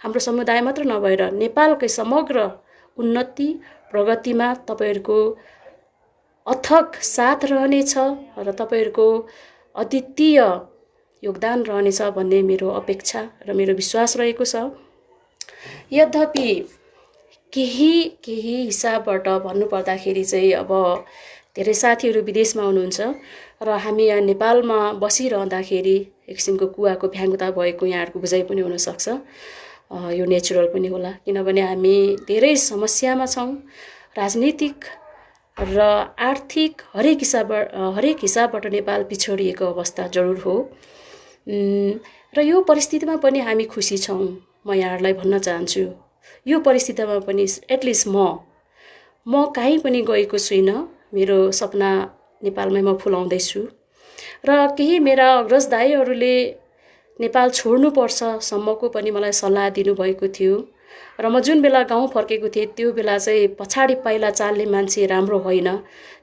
हाम्रो समुदाय मात्र नभएर नेपालकै समग्र उन्नति प्रगतिमा तपाईँहरूको अथक साथ रहनेछ र तपाईँहरूको अद्वितीय योगदान रहनेछ भन्ने मेरो अपेक्षा र मेरो विश्वास रहेको छ। यद्यपि केही हिसाबबाट भन्नुपर्दाखेरि चाहिँ अब धेरै साथीहरू विदेशमा हुनुहुन्छ र हामी यहाँ नेपालमा बसिरहँदाखेरि एक किसिमको कुवाको भ्याङ्गता भएको यहाँहरूको बुझाइ पनि हुनसक्छ। यो नेचुरल पनि होला, किनभने हामी धेरै समस्यामा छौँ। राजनीतिक र आर्थिक हरेक हिसाबबाट नेपाल पिछडिएको अवस्था जरुर हो र यो परिस्थितिमा पनि हामी खुसी छौँ। म यहाँहरूलाई भन्न चाहन्छु, यो परिस्थितिमा पनि एटलिस्ट म कहीँ पनि गएको छुइनँ। मेरो सपना नेपालमै म फुलाउँदैछु र केही मेरा अग्रज दाइहरूले नेपाल छोड्नुपर्छ सम्मको पनि मलाई सल्लाह दिनुभएको थियो र म जुन बेला गाउँ फर्केको थिएँ त्यो बेला चाहिँ पछाडि पाइला चाल्ने मान्छे राम्रो होइन,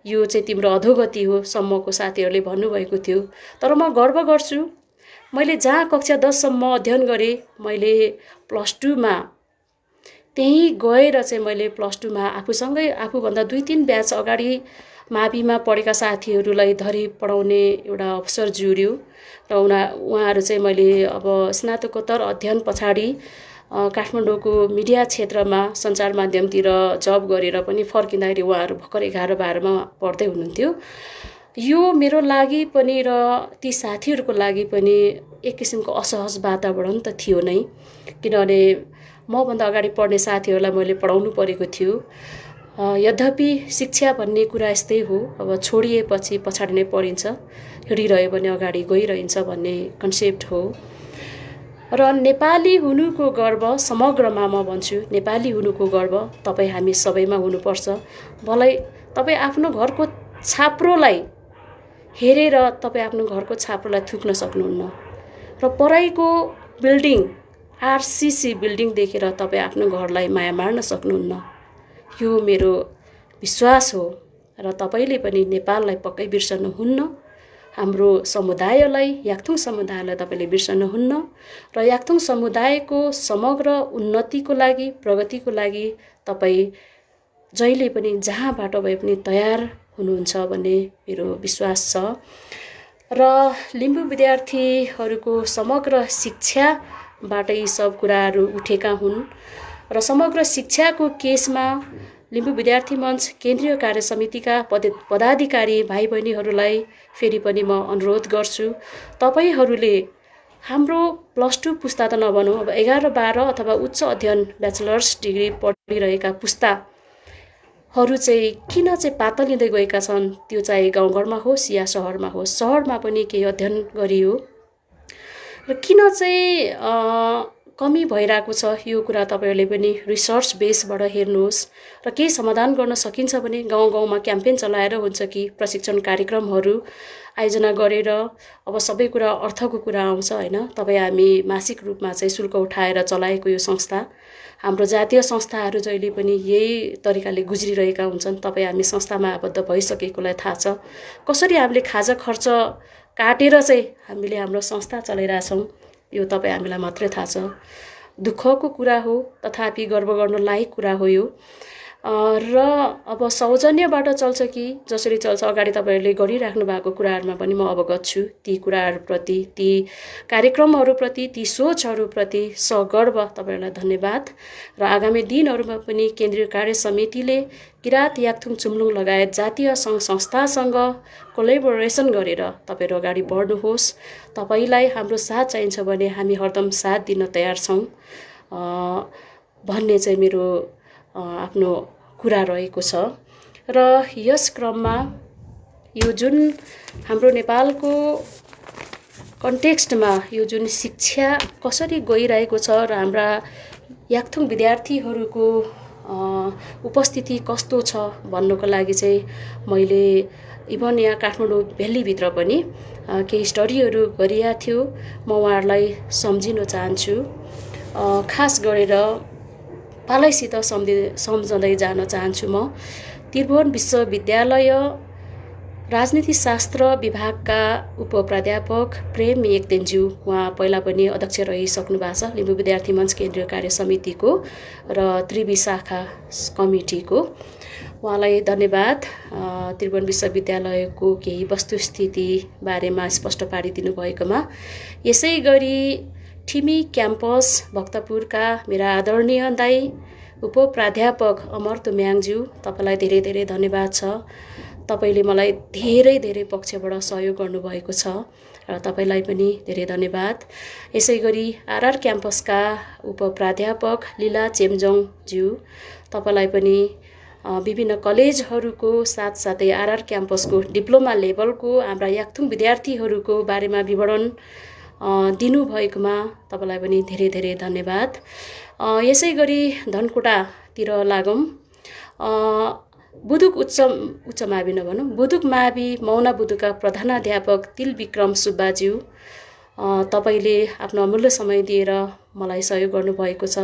यो चाहिँ तिम्रो अधोगति हो सम्मको साथीहरूले भन्नुभएको थियो। तर म गर्व गर्छु, मैले जहाँ कक्षा 10 सम्म अध्ययन गरेँ मैले +2मा त्यहीँ गएर चाहिँ मैले +2मा आफूभन्दा 2-3 ब्याच अगाडि माविमा पढेका साथीहरूलाई धरी पढाउने एउटा अवसर जुर्यो र उहाँहरू चाहिँ मैले अब स्नातकोत्तर अध्ययन पछाडि काठमाडौँको मिडिया क्षेत्रमा सञ्चार माध्यमतिर जब गरेर पनि फर्किँदाखेरि उहाँहरू भर्खर 11-12मा पढ्दै हुनुहुन्थ्यो। यो मेरो लागि पनि र ती साथीहरूको लागि पनि एक किसिमको असहज वातावरण त थियो नै, किनभने मभन्दा अगाडि पढ्ने साथीहरूलाई मैले पढाउनु परेको थियो। यद्यपि शिक्षा भन्ने कुरा यस्तै हो, अब छोडिएपछि पछाडि नै पढिन्छ, हिँडिरह्यो भने अगाडि गइरहन्छ भन्ने कन्सेप्ट हो। र नेपाली हुनुको गर्व समग्रमा म भन्छु, नेपाली हुनुको गर्व तपाईँ हामी सबैमा हुनुपर्छ। भलै तपाईँ आफ्नो घरको छाप्रोलाई हेरेर तपाईँ आफ्नो घरको छाप्रोलाई थुक्न सक्नुहुन्न र पराईको बिल्डिङ आरसीसी बिल्डिङ देखेर तपाईँ आफ्नो घरलाई माया मार्न सक्नुहुन्न। यो मेरो विश्वास हो र तपाईँले पनि नेपाललाई पक्कै बिर्सनुहुन्न, हाम्रो समुदायलाई याक्थुङ समुदायलाई तपाईँले बिर्सनुहुन्न र याक्थुङ समुदायको समग्र उन्नतिको लागि प्रगतिको लागि तपाईँ जहिले पनि जहाँबाट भए पनि तयार हुनुहुन्छ भन्ने मेरो विश्वास छ। र लिम्बू विद्यार्थीहरूको समग्र शिक्षाबाट यी सब कुराहरू उठेका हुन् र समग्र शिक्षाको केसमा लिम्बू विद्यार्थी मञ्च केन्द्रीय कार्य समितिका पदाधिकारी भाइ बहिनीहरूलाई फेरि पनि म अनुरोध गर्छु, तपाईँहरूले हाम्रो +2 पुस्ता त नभनौँ, अब 11-12 अथवा उच्च अध्ययन ब्याचलर्स डिग्री पढिरहेका पुस्ताहरू चाहिँ किन चाहिँ पातलिँदै गएका छन्, त्यो चाहे गाउँघरमा होस् या सहरमा होस्। सहरमा पनि केही अध्ययन गरियो र किन चाहिँ कमी भइरहेको छ, यो कुरा तपाईँहरूले पनि रिसर्च बेसबाट हेर्नुहोस् र केही समाधान गर्न सकिन्छ भने गाउँ गाउँमा क्याम्पेन चलाएर हुन्छ कि प्रशिक्षण कार्यक्रमहरू आयोजना गरेर, अब सबै कुरा अर्थको कुरा आउँछ होइन। तपाईँ हामी मासिक रूपमा चाहिँ शुल्क उठाएर चलाएको यो संस्था, हाम्रो जातीय संस्थाहरू जहिले पनि यही तरिकाले गुज्रिरहेका हुन्छन्। तपाईँ हामी संस्थामा आबद्ध भइसकेकोलाई थाहा छ कसरी हामीले खाजा खर्च काटेर चाहिँ हामीले हाम्रो संस्था चलाइरहेछौँ, यो तपाईँ हामीलाई मात्रै थाहा छ। दुःखको कुरा हो तथापि गर्व गर्न लायक कुरा हो यो। र अब सौजन्यबाट चल्छ कि जसरी चल्छ, अगाडि तपाईँहरूले गरिराख्नु भएको कुराहरूमा पनि म अवगत छु। ती कुराहरूप्रति, ती कार्यक्रमहरूप्रति, ती सोचहरूप्रति सगर्व तपाईँहरूलाई धन्यवाद। र आगामी दिनहरूमा पनि केन्द्रीय कार्य समितिले किराँत याक्थुङ चुम्लुङ लगायत जातीय सङ्घ संस्थासँग कोलेबोरेसन गरेर तपाईँहरू अगाडि बढ्नुहोस्। तपाईँलाई हाम्रो साथ चाहिन्छ भने हामी हरदम साथ दिन तयार छौँ भन्ने चाहिँ मेरो आफ्नो कुरा रहेको छ। र यस क्रममा यो जुन हाम्रो नेपालको कन्टेक्स्टमा यो जुन शिक्षा कसरी गइरहेको छ र हाम्रा याक्थुङ विद्यार्थीहरूको उपस्थिति कस्तो छ भन्नुको लागि चाहिँ मैले इभन यहाँ काठमाडौँ भेल्लीभित्र पनि केही स्टडीहरू गरिएको थियो। म उहाँहरूलाई सम्झिन चाहन्छु। खास गरेर पालैसित सम्झँदै जान चाहन्छु। म त्रिभुवन विश्वविद्यालय राजनीतिशास्त्र विभागका उपप्राध्यापक प्रेम एकदेनज्यू, उहाँ पहिला पनि अध्यक्ष रहिसक्नु भएको छ लिम्बू विद्यार्थी मञ्च केन्द्रीय कार्य समितिको र त्रिवी शाखा कमिटीको। उहाँलाई धन्यवाद। त्रिभुवन विश्वविद्यालयको केही वस्तुस्थिति बारेमा स्पष्ट पारिदिनु भएकोमा। यसै गरी ठिमी क्याम्पस भक्तपुरका मेरा आदरणीय दाई उपप्राध्यापक अमर तुम्याङज्यू, तपाईँलाई धेरै धेरै धन्यवाद छ। तपाईँले मलाई धेरै धेरै पक्षबाट सहयोग गर्नुभएको छ र तपाईँलाई पनि धेरै धन्यवाद। यसै गरी आरआर क्याम्पसका उपप्राध्यापक लीला चेम्जोङज्यू, तपाईँलाई पनि विभिन्न कलेजहरूको साथसाथै आरआर क्याम्पसको डिप्लोमा लेभलको हाम्रा याक्थुङ विद्यार्थीहरूको बारेमा विवरण दिनुभएकोमा तपाईँलाई पनि धेरै धेरै धन्यवाद। यसै गरी धनकुटातिर लागौँ। बुधुक उच्च मावि नभनौँ, बुधुक मावि मौना बुधुकका प्रधानाध्यापक तिलविक्रम सुब्बाज्यू, तपाईँले आफ्नो अमूल्य समय दिएर मलाई सहयोग गर्नुभएको छ,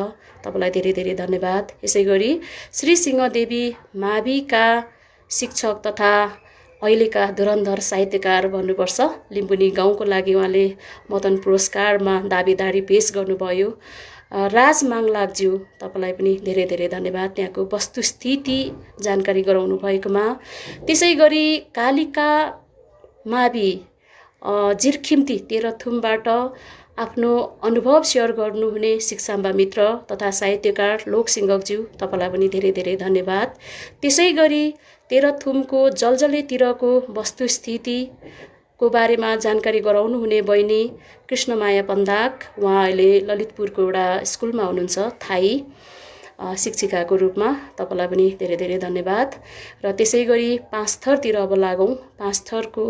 तपाईँलाई धेरै धेरै धन्यवाद। यसै गरी श्री सिंहदेवी माविका शिक्षक तथा अहिलेका धुरन्धर साहित्यकार भन्नुपर्छ, लिम्बुनी गाउँको लागि उहाँले मदन पुरस्कारमा दावेदारी पेश गर्नुभयो, राज माङलाज्यू, तपाईँलाई पनि धेरै धेरै धन्यवाद त्यहाँको वस्तुस्थिति जानकारी गराउनु भएकोमा। त्यसै गरी कालिका मावि जिर्खिम्ती तेह्रथुमबाट आफ्नो अनुभव सेयर गर्नुहुने शिक्षाम्बा मित्र तथा साहित्यकार लोकसिंहज्यू, तपाईँलाई पनि धेरै धेरै धन्यवाद। त्यसै गरी तेह्रथुमको जलजलेतिरको वस्तुस्थितिको बारेमा जानकारी गराउनुहुने बहिनी कृष्णमाया पन्दाक, उहाँ अहिले ललितपुरको एउटा स्कुलमा हुनुहुन्छ थाई शिक्षिकाको रूपमा, तपाईँलाई पनि धेरै धेरै धन्यवाद। र त्यसै गरी पाँचथरतिर अब लागौँ। पाँचथरको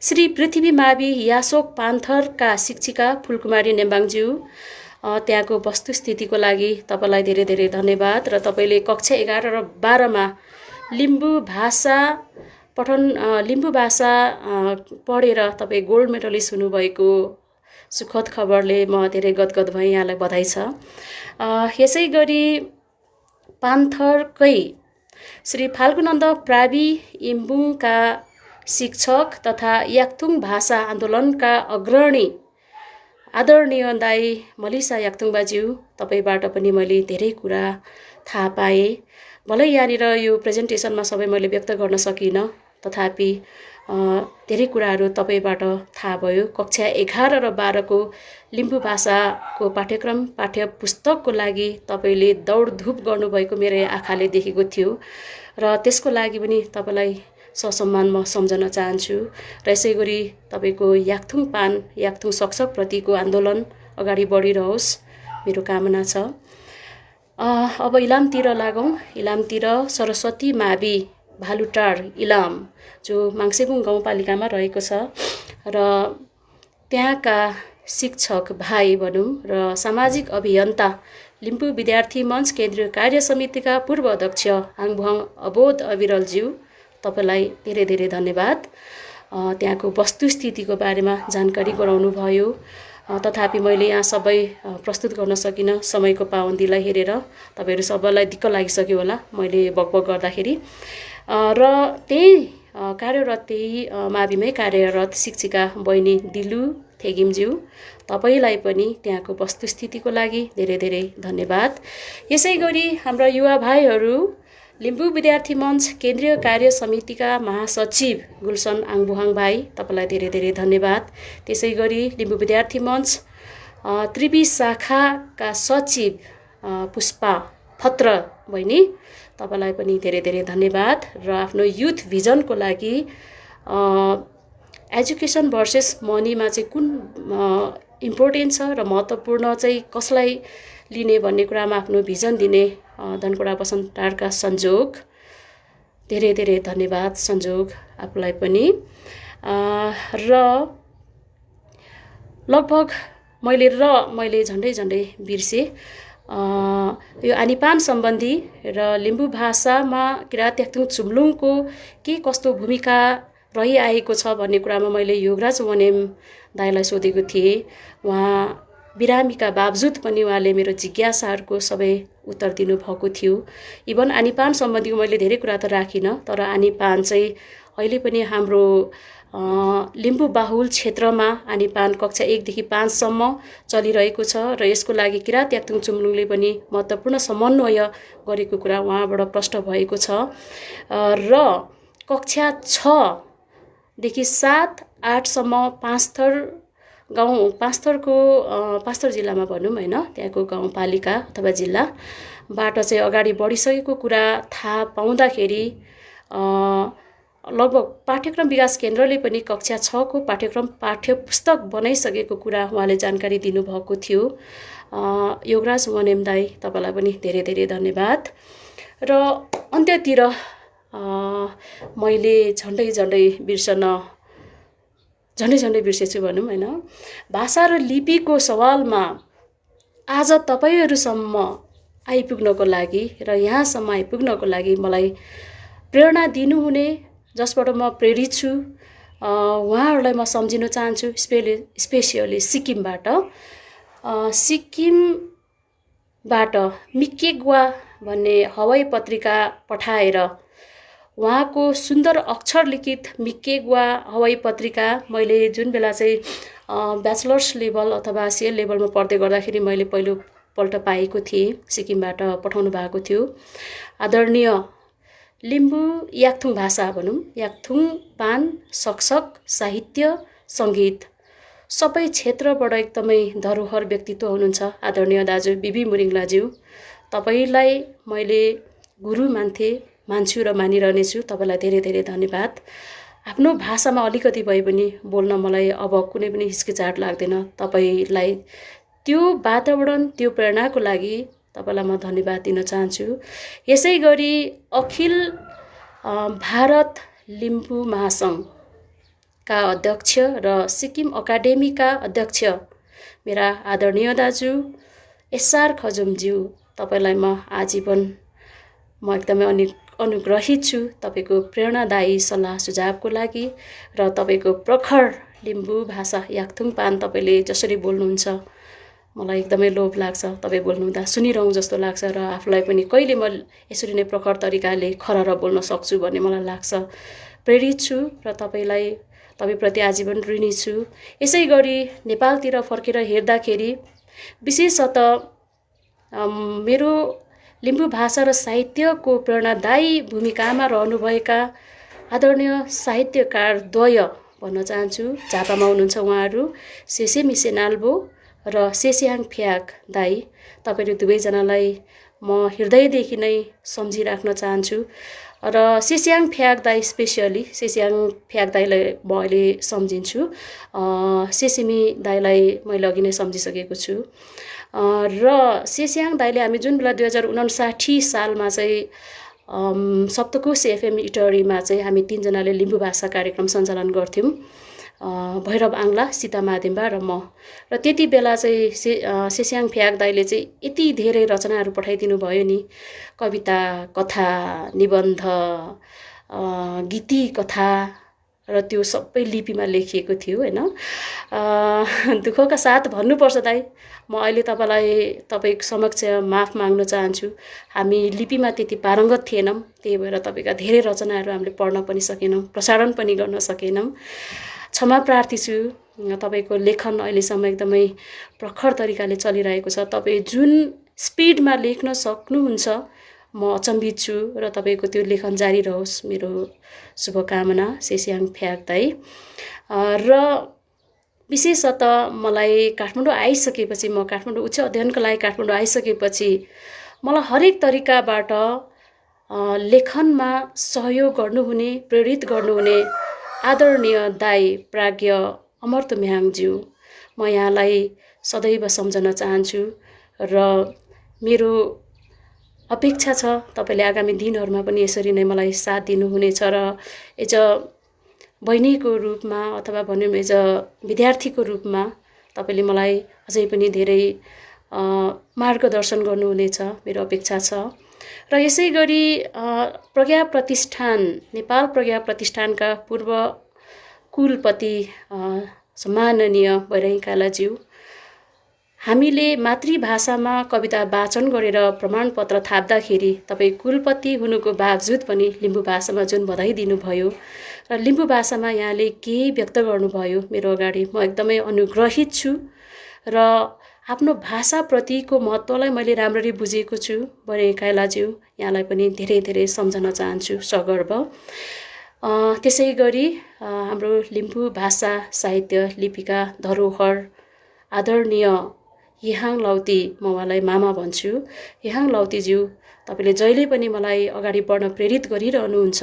श्री पृथ्वी मावि यासोक पान्थरका शिक्षिका फुलकुमारी नेम्बाङज्यू, त्यहाँको वस्तुस्थितिको लागि तपाईँलाई धेरै धेरै धन्यवाद। र तपाईँले कक्षा 11 र 12मा लिम्बू भाषा पढेर तपाईँ गोल्ड मेडलिस्ट हुनुभएको सुखद खबरले म धेरै गदगद भएँ, यहाँलाई बधाई छ। यसै गरी पान्थरकै श्री फाल्गुनन्द प्रावि इम्बुङका शिक्षक तथा याक्थुङ भाषा आन्दोलनका अग्रणी आदरणीय दाई मलिसा याक्थुङबाज्यू, तपाईँबाट पनि मैले धेरै कुरा थाहा पाएँ। भलै यहाँनिर यो प्रेजेन्टेसनमा सबै मैले व्यक्त गर्न सकिनँ, तथापि धेरै कुराहरू तपाईँबाट थाहा भयो। कक्षा 11 र 12को लिम्बू भाषाको पाठ्यक्रम पाठ्य पुस्तकको लागि तपाईँले दौडधुप गर्नुभएको मेरो आँखाले देखेको थियो र त्यसको लागि पनि तपाईँलाई ससम्मान म सम्झन चाहन्छु। र यसै गरी तपाईँको याक्थुङ सक्सकप्रतिको आन्दोलन अगाडि बढिरहोस्, मेरो कामना छ। अब इलामतिर लागौँ। इलामतिर सरस्वती मावि भालुटार इलाम, जो माङ्सेबुङ गाउँपालिकामा रहेको छ, र त्यहाँका शिक्षक भाइ भनौँ र सामाजिक अभियन्ता लिम्बू विद्यार्थी मञ्च केन्द्रीय कार्य समितिका पूर्व अध्यक्ष आङभुङ अबोध अविरलज्यू, तपाईँलाई धेरै धेरै धन्यवाद। त्यहाँको वस्तुस्थितिको बारेमा जानकारी गराउनु भयो, तथापि मैले यहाँ सबै प्रस्तुत गर्न सकिनँ समयको पाबन्दीलाई हेरेर। तपाईँहरू सबैलाई दिक्क लागिसक्यो होला मैले बकबक गर्दाखेरि। र त्यही माविमै कार्यरत शिक्षिका बहिनी दिलु थेगिमज्यू, तपाईँलाई पनि त्यहाँको वस्तुस्थितिको लागि धेरै धेरै धन्यवाद। यसै गरी हाम्रा युवा भाइहरू लिम्बू विद्यार्थी मञ्च केन्द्रीय कार्य समितिका महासचिव गुलसन आङबुहाङ भाइ, तपाईँलाई धेरै धेरै धन्यवाद। त्यसै गरी लिम्बू विद्यार्थी मञ्च त्रिवी शाखाका सचिव पुष्पा फत्र बहिनी, तपाईँलाई पनि धेरै धेरै धन्यवाद। र आफ्नो युथ भिजनको लागि एजुकेसन भर्सेस मनीमा चाहिँ कुन इम्पोर्टेन्ट छ र महत्त्वपूर्ण चाहिँ कसलाई लिने भन्ने कुरामा आफ्नो भिजन दिने धनकुटा बसन्तारका संजोग, धेरै धेरै धन्यवाद संजोग आफूलाई पनि। र लगभग मैले झन्डै बिर्सेँ यो आनिपान सम्बन्धी र लिम्बू भाषामा किराँत याक्थुङ चुम्लुङको के कस्तो भूमिका रहिआएको छ भन्ने कुरामा मैले योगराज वनेम दाइलाई सोधेको थिएँ। उहाँ बिरामीका बावजुद पनि उहाँले मेरो जिज्ञासाहरूको सबै उत्तर दिनुभएको थियो। इभन आनीपान सम्बन्धीको मैले धेरै कुरा त राखिनँ, तर आनीपान चाहिँ अहिले पनि हाम्रो लिम्बू बाहुल क्षेत्रमा आनीपान कक्षा 1 देखि 5 सम्म चलिरहेको छ र यसको लागि किरात याक्थुङ चुम्लुङले पनि महत्त्वपूर्ण समन्वय गरेको कुरा उहाँबाट प्रष्ट भएको छ। र कक्षा 6 देखि 7, 8 सम्म पाँचथर पाँचथर जिल्लामा भनौँ होइन, त्यहाँको गाउँपालिका अथवा जिल्लाबाट चाहिँ अगाडि बढिसकेको कुरा थाहा पाउँदाखेरि लगभग पाठ्यक्रम विकास केन्द्रले पनि कक्षा 6 को पाठ्यपुस्तक बनाइसकेको कुरा उहाँले जानकारी दिनुभएको थियो। योगराज वनेम दाई, तपाईँलाई पनि धेरै धेरै धन्यवाद। र अन्त्यतिर मैले झन्डै बिर्सेछु भनौँ होइन, भाषा र लिपिको सवालमा आज तपाईँहरूसम्म आइपुग्नको लागि र यहाँसम्म आइपुग्नको लागि मलाई प्रेरणा दिनुहुने, जसबाट म प्रेरित छु, उहाँहरूलाई म सम्झिन चाहन्छु। स्पेसियली सिक्किमबाट मिक्केगुवा भन्ने हवाई पत्रिका पठाएर उहाँको सुन्दर अक्षर लिखित मिक्केगुवा हवाई पत्रिका मैले जुन बेला चाहिँ ब्याचलर्स लेभल अथवा CL लेभलमा पढ्दै गर्दाखेरि मैले पहिलोपल्ट पाएको थिएँ। सिक्किमबाट पठाउनु भएको थियो। आदरणीय लिम्बू याक्थुङ भाषा भनौँ, याक्थुङ पान सकसक साहित्य सङ्गीत सबै क्षेत्रबाट एकदमै धरोहर व्यक्तित्व हुनुहुन्छ आदरणीय दाजु बिबी मुरिङलाज्यू। तपाईँलाई मैले गुरु मान्छु र मानिरहनेछु। तपाईँलाई धेरै धेरै धन्यवाद। आफ्नो भाषामा अलिकति भए पनि बोल्न मलाई अब कुनै पनि हिचकिचाहट लाग्दैन। तपाईँलाई त्यो वातावरण, त्यो प्रेरणाको लागि तपाईँलाई म धन्यवाद दिन चाहन्छु। यसै गरी अखिल भारत लिम्बू महासङ्घका अध्यक्ष र सिक्किम अकाडेमीका अध्यक्ष मेरा आदरणीय दाजु SR खजुमज्यू, तपाईँलाई म आजीवन एकदमै अनुग्रहित छु तपाईँको प्रेरणादायी सल्लाह सुझावको लागि र तपाईँको प्रखर लिम्बू भाषा याक्थुङ पान तपाईँले जसरी बोल्नुहुन्छ मलाई एकदमै लोभ लाग्छ। तपाईँ बोल्नुहुँदा सुनिरहँ जस्तो लाग्छ र आफूलाई पनि कहिले म यसरी नै प्रखर तरिकाले खरर बोल्न सक्छु भन्ने मलाई लाग्छ। प्रेरित छु र तपाईँप्रति आजीवन ऋणी छु। यसै गरी नेपालतिर फर्केर हेर्दाखेरि विशेषतः मेरो लिम्बू भाषा र साहित्यको प्रेरणादायी भूमिकामा रहनुभएका आदरणीय साहित्यकार द्वय भन्न चाहन्छु। झापामा हुनुहुन्छ उहाँहरू, सेसे मिसे नाल्बो र सेस्याङ फ्याक दाई। तपाईँहरू दुवैजनालाई म हृदयदेखि नै सम्झिराख्न चाहन्छु। र सेस्याङ फ्याक दाई, स्पेसियली सेस्याङ फ्याक दाईलाई म अहिले सम्झिन्छु। सेसिमी दाईलाई मैले अघि नै सम्झिसकेको छु। र सेस्याङ दाईले हामी जुन बेला 2059 सालमा चाहिँ सप्तकोश FM इटरीमा चाहिँ हामी 3 जनाले लिम्बू भाषा कार्यक्रम सञ्चालन गर्थ्यौँ। भैरव आङ्ला, सीता मादेम्बा र म। र त्यति बेला चाहिँ सेस्याङ फ्याक दाईले चाहिँ यति धेरै रचनाहरू पठाइदिनु भयो नि, कविता, कथा, निबन्ध, गीति कथा, र त्यो सबै लिपिमा लेखिएको थियो होइन। दुःखका साथ भन्नुपर्छ दाई, म अहिले तपाईँ समक्ष माफ माग्न चाहन्छु। हामी लिपिमा त्यति पारङ्गत थिएनौँ, त्यही भएर तपाईँका धेरै रचनाहरू हामीले पढ्न पनि सकेनौँ, प्रसारण पनि गर्न सकेनौँ। क्षमा प्रार्थी छु। तपाईँको लेखन अहिलेसम्म एकदमै प्रखर तरिकाले चलिरहेको छ। तपाईँ जुन स्पिडमा लेख्न सक्नुहुन्छ म अचम्भित छु र तपाईँको त्यो लेखन जारी रहोस्, मेरो शुभकामना। सेस्याङ फ्याक दाई। र विशेषतः मलाई काठमाडौँ आइसकेपछि, म काठमाडौँ उच्च अध्ययनको लागि काठमाडौँ आइसकेपछि मलाई हरेक तरिकाबाट लेखनमा सहयोग गर्नुहुने, प्रेरित गर्नुहुने आदरणीय दाई प्राज्ञ अमर्त म्याङज्यू, म यहाँलाई सदैव सम्झन चाहन्छु र मेरो अपेक्षा छ तपाईँले आगामी दिनहरूमा पनि यसरी नै मलाई साथ दिनुहुनेछ र एज अ बहिनीको रूपमा अथवा भनौँ एज अ विद्यार्थीको रूपमा तपाईँले मलाई अझै पनि धेरै मार्गदर्शन गर्नुहुनेछ, मेरो अपेक्षा छ। र यसै गरी प्रज्ञा प्रतिष्ठान, नेपाल प्रज्ञा प्रतिष्ठानका पूर्व कुलपति सम्माननीय बैरागी कालाज्यू, हामीले मातृभाषामा कविता वाचन गरेर प्रमाणपत्र थाप्दाखेरि तपाईँ कुलपति हुनुको बावजुद पनि लिम्बू भाषामा जुन बधाई दिनुभयो र लिम्बू भाषामा यहाँले केही व्यक्त गर्नुभयो मेरो अगाडि, म एकदमै अनुग्रहित छु र आफ्नो भाषाप्रतिको महत्त्वलाई मैले राम्ररी बुझेको छु। बैरागी कालाज्यू, यहाँलाई पनि धेरै धेरै सम्झन चाहन्छु सगर्व। त्यसै गरी हाम्रो लिम्बू भाषा साहित्य लिपिका धरोहर आदरणीय यहाङ लाउती, म उहाँलाई मामा भन्छु, यहाङ लाउतीज्यू, तपाईँले जहिले पनि मलाई अगाडि बढ्न प्रेरित गरिरहनुहुन्छ।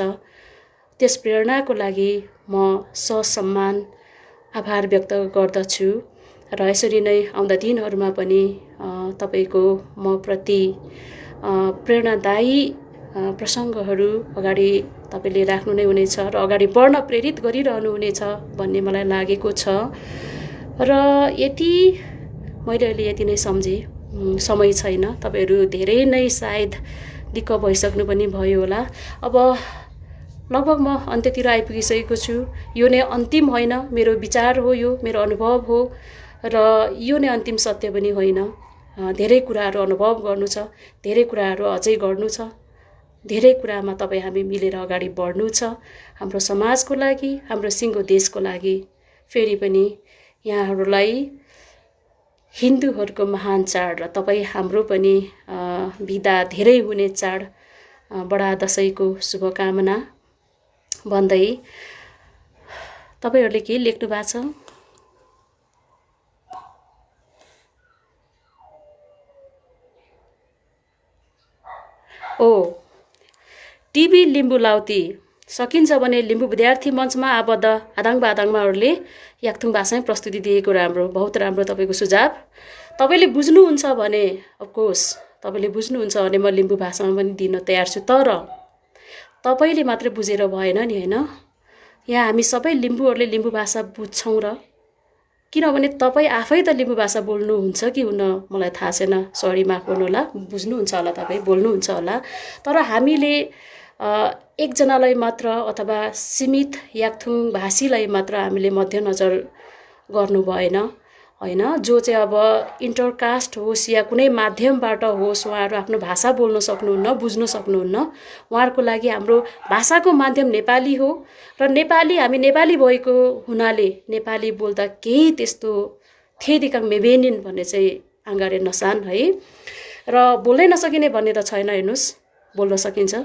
त्यस प्रेरणाको लागि म ससम्मान आभार व्यक्त गर्दछु र यसरी नै आउँदा दिनहरूमा पनि तपाईँको म प्रति प्रेरणादायी प्रसङ्गहरू अगाडि तपाईँले राख्नु नै हुनेछ र अगाडि बढ्न प्रेरित गरिरहनु हुनेछ भन्ने मलाई लागेको छ। र मैले अहिले यति नै सम्झेँ, समय छैन, तपाईँहरू धेरै नै सायद दिक्क भइसक्नु पनि भयो होला। अब लगभग म अन्त्यतिर आइपुगिसकेको छु। यो नै अन्तिम होइन, मेरो विचार हो, यो मेरो अनुभव हो र यो नै अन्तिम सत्य पनि होइन। धेरै कुराहरू अनुभव गर्नु छ, धेरै कुराहरू अझै गर्नु छ, धेरै कुरामा तपाईँ हामी मिलेर अगाडि बढ्नु छ, हाम्रो समाजको लागि, हाम्रो सिङ्गो देशको लागि। फेरि पनि यहाँहरूलाई हिन्दूहरूको महान चाड र तपाईँ हाम्रो पनि बिदा धेरै हुने चाड बडा दसैँको शुभकामना भन्दै, तपाईँहरूले के लेख्नु भएको छ? टिभी लिम्बू लाउती, सकिन्छ भने लिम्बू विद्यार्थी मञ्चमा आबद्ध आदाङ बादाङमाहरूले याक्थुङ भाषामै प्रस्तुति दिएको राम्रो, बहुत राम्रो तपाईँको सुझाव। तपाईँले बुझ्नुहुन्छ भने, अफकोर्स तपाईँले बुझ्नुहुन्छ भने म लिम्बू भाषामा पनि दिन तयार छु, तर तपाईँले मात्रै बुझेर भएन नि, होइन? यहाँ हामी सबै लिम्बूहरूले लिम्बू भाषा बुझ्छौँ र किनभने तपाईँ आफै त लिम्बू भाषा बोल्नुहुन्छ कि हुन्न मलाई थाहा छैन, सरी माफ गर्नु होला, बुझ्नुहुन्छ होला, तपाईँ बोल्नुहुन्छ होला, तर हामीले एकजनालाई मात्र अथवा सीमित याक्थुङ भाषीलाई मात्र हामीले मध्यनजर गर्नु भएन, होइन? जो चाहिँ अब इन्टरकास्ट होस् या कुनै माध्यमबाट होस्, उहाँहरू आफ्नो भाषा बोल्न सक्नुहुन्न, बुझ्न सक्नुहुन्न। उहाँहरूको लागि हाम्रो भाषाको माध्यम नेपाली हो र हामी नेपाली भएको हुनाले नेपाली बोल्दा केही त्यस्तो थेदिकाङ मेबेनिन भन्ने चाहिँ आङ्गारे नसान है। र बोल्नै नसकिने भन्ने त छैन, हेर्नुहोस्, बोल्न सकिन्छ।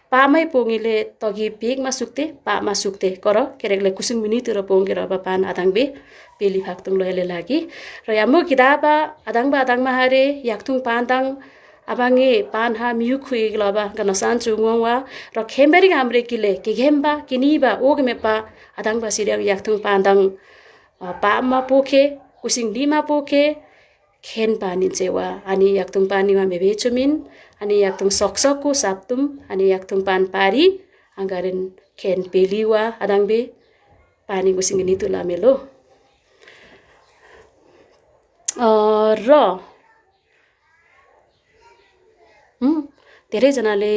पामै पोङीले तगी पेगमा सुक्ते पामा सुक्ते कर केरेकले कुसुङ मिनितिर पोङेर अब पान आदाङबे पेली फाक्तुङ लयले लागि र यामो किदाबा आदाङबा आदाङमा हारे याक्थुङ पान्दाङ आबाङे पान हा मिउ खुइग्लबा गनसान चुङवा र खेम्बेरी हाम्रे किले के घेम्बा किनिबा ओगमेपा आदाङबा सिर्याङ याक्थुङ पान्दाङ पामा पोखे कुसिङ डिमा पोखे खेन पानी चेवा अनि याक्थुङ पानीमा मेभेचुमिन अनि याक्थुङ सक्सकको साप्तुम अनि याक्थुङ पान पारी आङ्गारेन खेन पेलिवा आदाङबे पानी गुसिङ नितुला मेलो र धेरैजनाले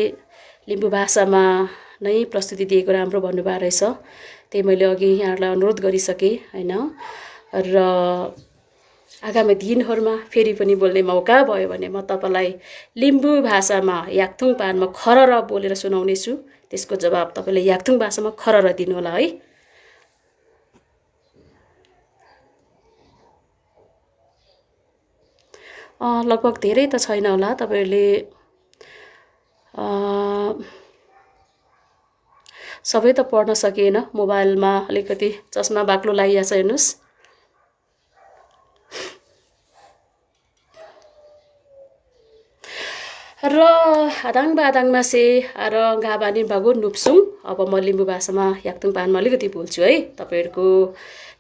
लिम्बू भाषामा नै प्रस्तुति दिएको राम्रो भन्नुभएको रहेछ। त्यही मैले अघि यहाँहरूलाई अनुरोध गरिसकेँ, होइन? र आगामी दिनहरूमा फेरि पनि बोल्ने मौका भयो भने म तपाईँलाई लिम्बू भाषामा याक्थुङ पानमा खरर बोलेर सुनाउने छु। त्यसको जवाब तपाईँले याक्थुङ भाषामा खरर दिनु होला है। लगभग धेरै त छैन होला, तपाईँहरूले सबै त पढ्न सकिएन, मोबाइलमा अलिकति चस्मा बाक्लो लागिया छ, हेर्नुहोस्। र आदाङबा आदाङमा से आर गाबानी बागो नुप्सुङ। अब म लिम्बू भाषामा याक्थुङ पानमा अलिकति बोल्छु है, तपाईँहरूको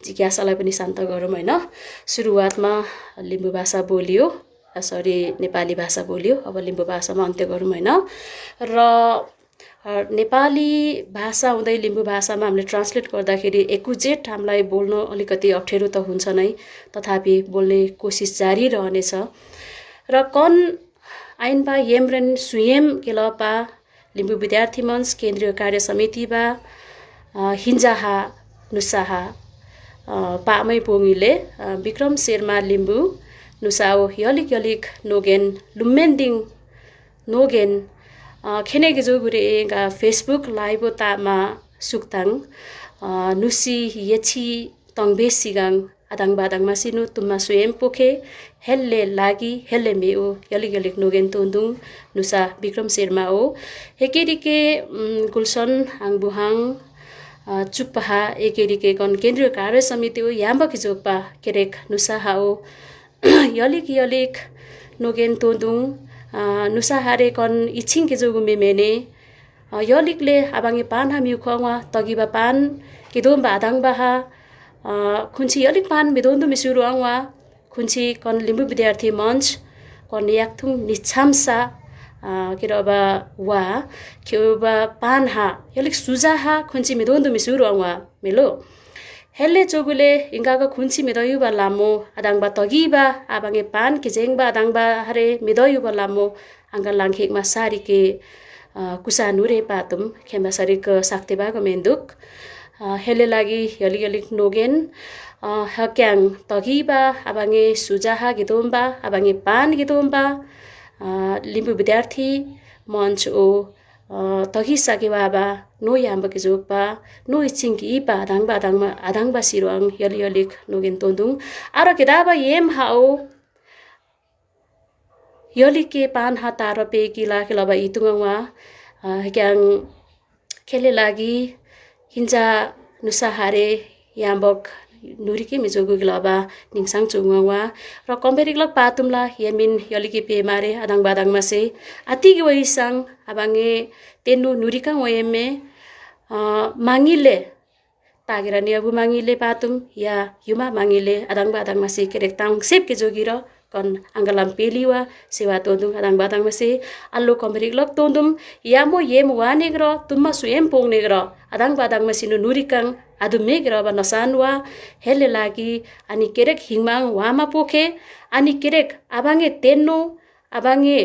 जिज्ञासालाई पनि शान्त गरौँ, होइन? सुरुवातमा लिम्बू भाषा बोलियो, सरी नेपाली भाषा बोलियो, अब लिम्बू भाषामा अन्त्य गरौँ, होइन? र नेपाली भाषा हुँदै लिम्बू भाषामा हामीले ट्रान्सलेट गर्दाखेरि एकुजेट हामीलाई बोल्न अलिकति अप्ठ्यारो त हुन्छ नै, तथापि बोल्ने कोसिस जारी रहनेछ। र कन आइनबा येमरेन सुयेम केलपा लिम्बू विद्यार्थी मञ्च केन्द्रीय कार्य समितिबा हिन्जाहा nusaha pamai pongile Bikram Sherma Limbu nusao yolik nogen lumending nogen khene gizugure ga Facebook live ta ma suktang nusi yechi tongbe sigang adang badang masinu tumma suem poke helle lagi helle meo yolik nogen tondung nusa Bikram Sherma o hekerike Gulson angbuhang चुप्पहा एकेरिके कन केन्द्रीय कार्य समिति हो याम्बकी जोगपा केरेक नुसा हाओ यलिक नोगेन तोदुङ नुसा हारे कन इछिङ के जोगु मेमेने यलिकले आबाङे पान हामी खुवा तगिबा पान केदोम बादाङ बाहा खुन्ची यलिक पान मेदोन्दु मिसुरु आङवा खुन्ची कन लिम्बु विद्यार्थी मञ्च कन याक्थुङ निछामसा किरबा वा खेबा पानहा यलिक सुजाहा खुन्ची मेदोन्दु मिसुरु आङवा मेलो हेल्ले चोगुले इंगागा खुन्ची मेदयुबा लामो आदाङबा तगिबा आबाङे पान केजेङबा आदाङबा हारे मेदयुबा लामो आंगा लाङखेकमा सारिके कुसा नुरे पातुम खेमा सारिक साक्तेबाको मेन्दुक हेले लागि यलिक नोगेन हक्याङ तगिबा आबाङे सुजाहा गिदोम्बा आबाङे पान गिदोम्बा लिम्बु विद्यार्थी मञ्च ओ तगी सकेवाबा नो याम्बकी जोगपा नो इच्छिङकी इपा आदाङबा सिरुवाङ यलिक नोगेन तोन्दुङ आरो केदाबा येम हाओ यलिके पान हा तार पेकी लाखेलबा इतुङवा क्याङ खेले लागि हिन्जा नुसा हारे याम्बक नुरिके मिजोगु गिलबा निङसाङ चुङवा र कम्पेरिगलक पातुमला यमिन यलिके पे मारे आदाङ मासे आतिगे वइसाङ आबाङे तेनु नुरिका वयमे मांगिले तागेरा नियबु मांगिले पातुम या युमा मांगिले आदाङ मासे केरेक्ताङ सेपके जोगिर कन आंगलाम पेलिवा सेवा तोन्दुङ आदाङ मासे आल्लो कम्पेरिगलक तोन्दुम यामो येम वानेग्र तुम्मा सुएम पोंगनेग्र आदाङ मासिनु नुरिकाङ आदु मेग्रबा नसानवा हेले लागि अनि केरेक हिङमाङ वामा पोखे अनि केरेक आबाङे तेन्नो आबाङे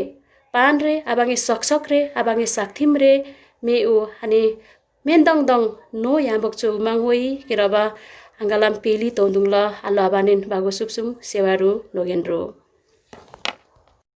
पानरे आबाङे सक्सकरे आबाङे साक्थिमरे मेउ अनि मेन्दङ नो याबक चौमाङ होई केरबा आंगालाम पेली तोन्दुङ ल आलो आबानेन बागो सुपसुङ सेवारु नोगेन्द्रो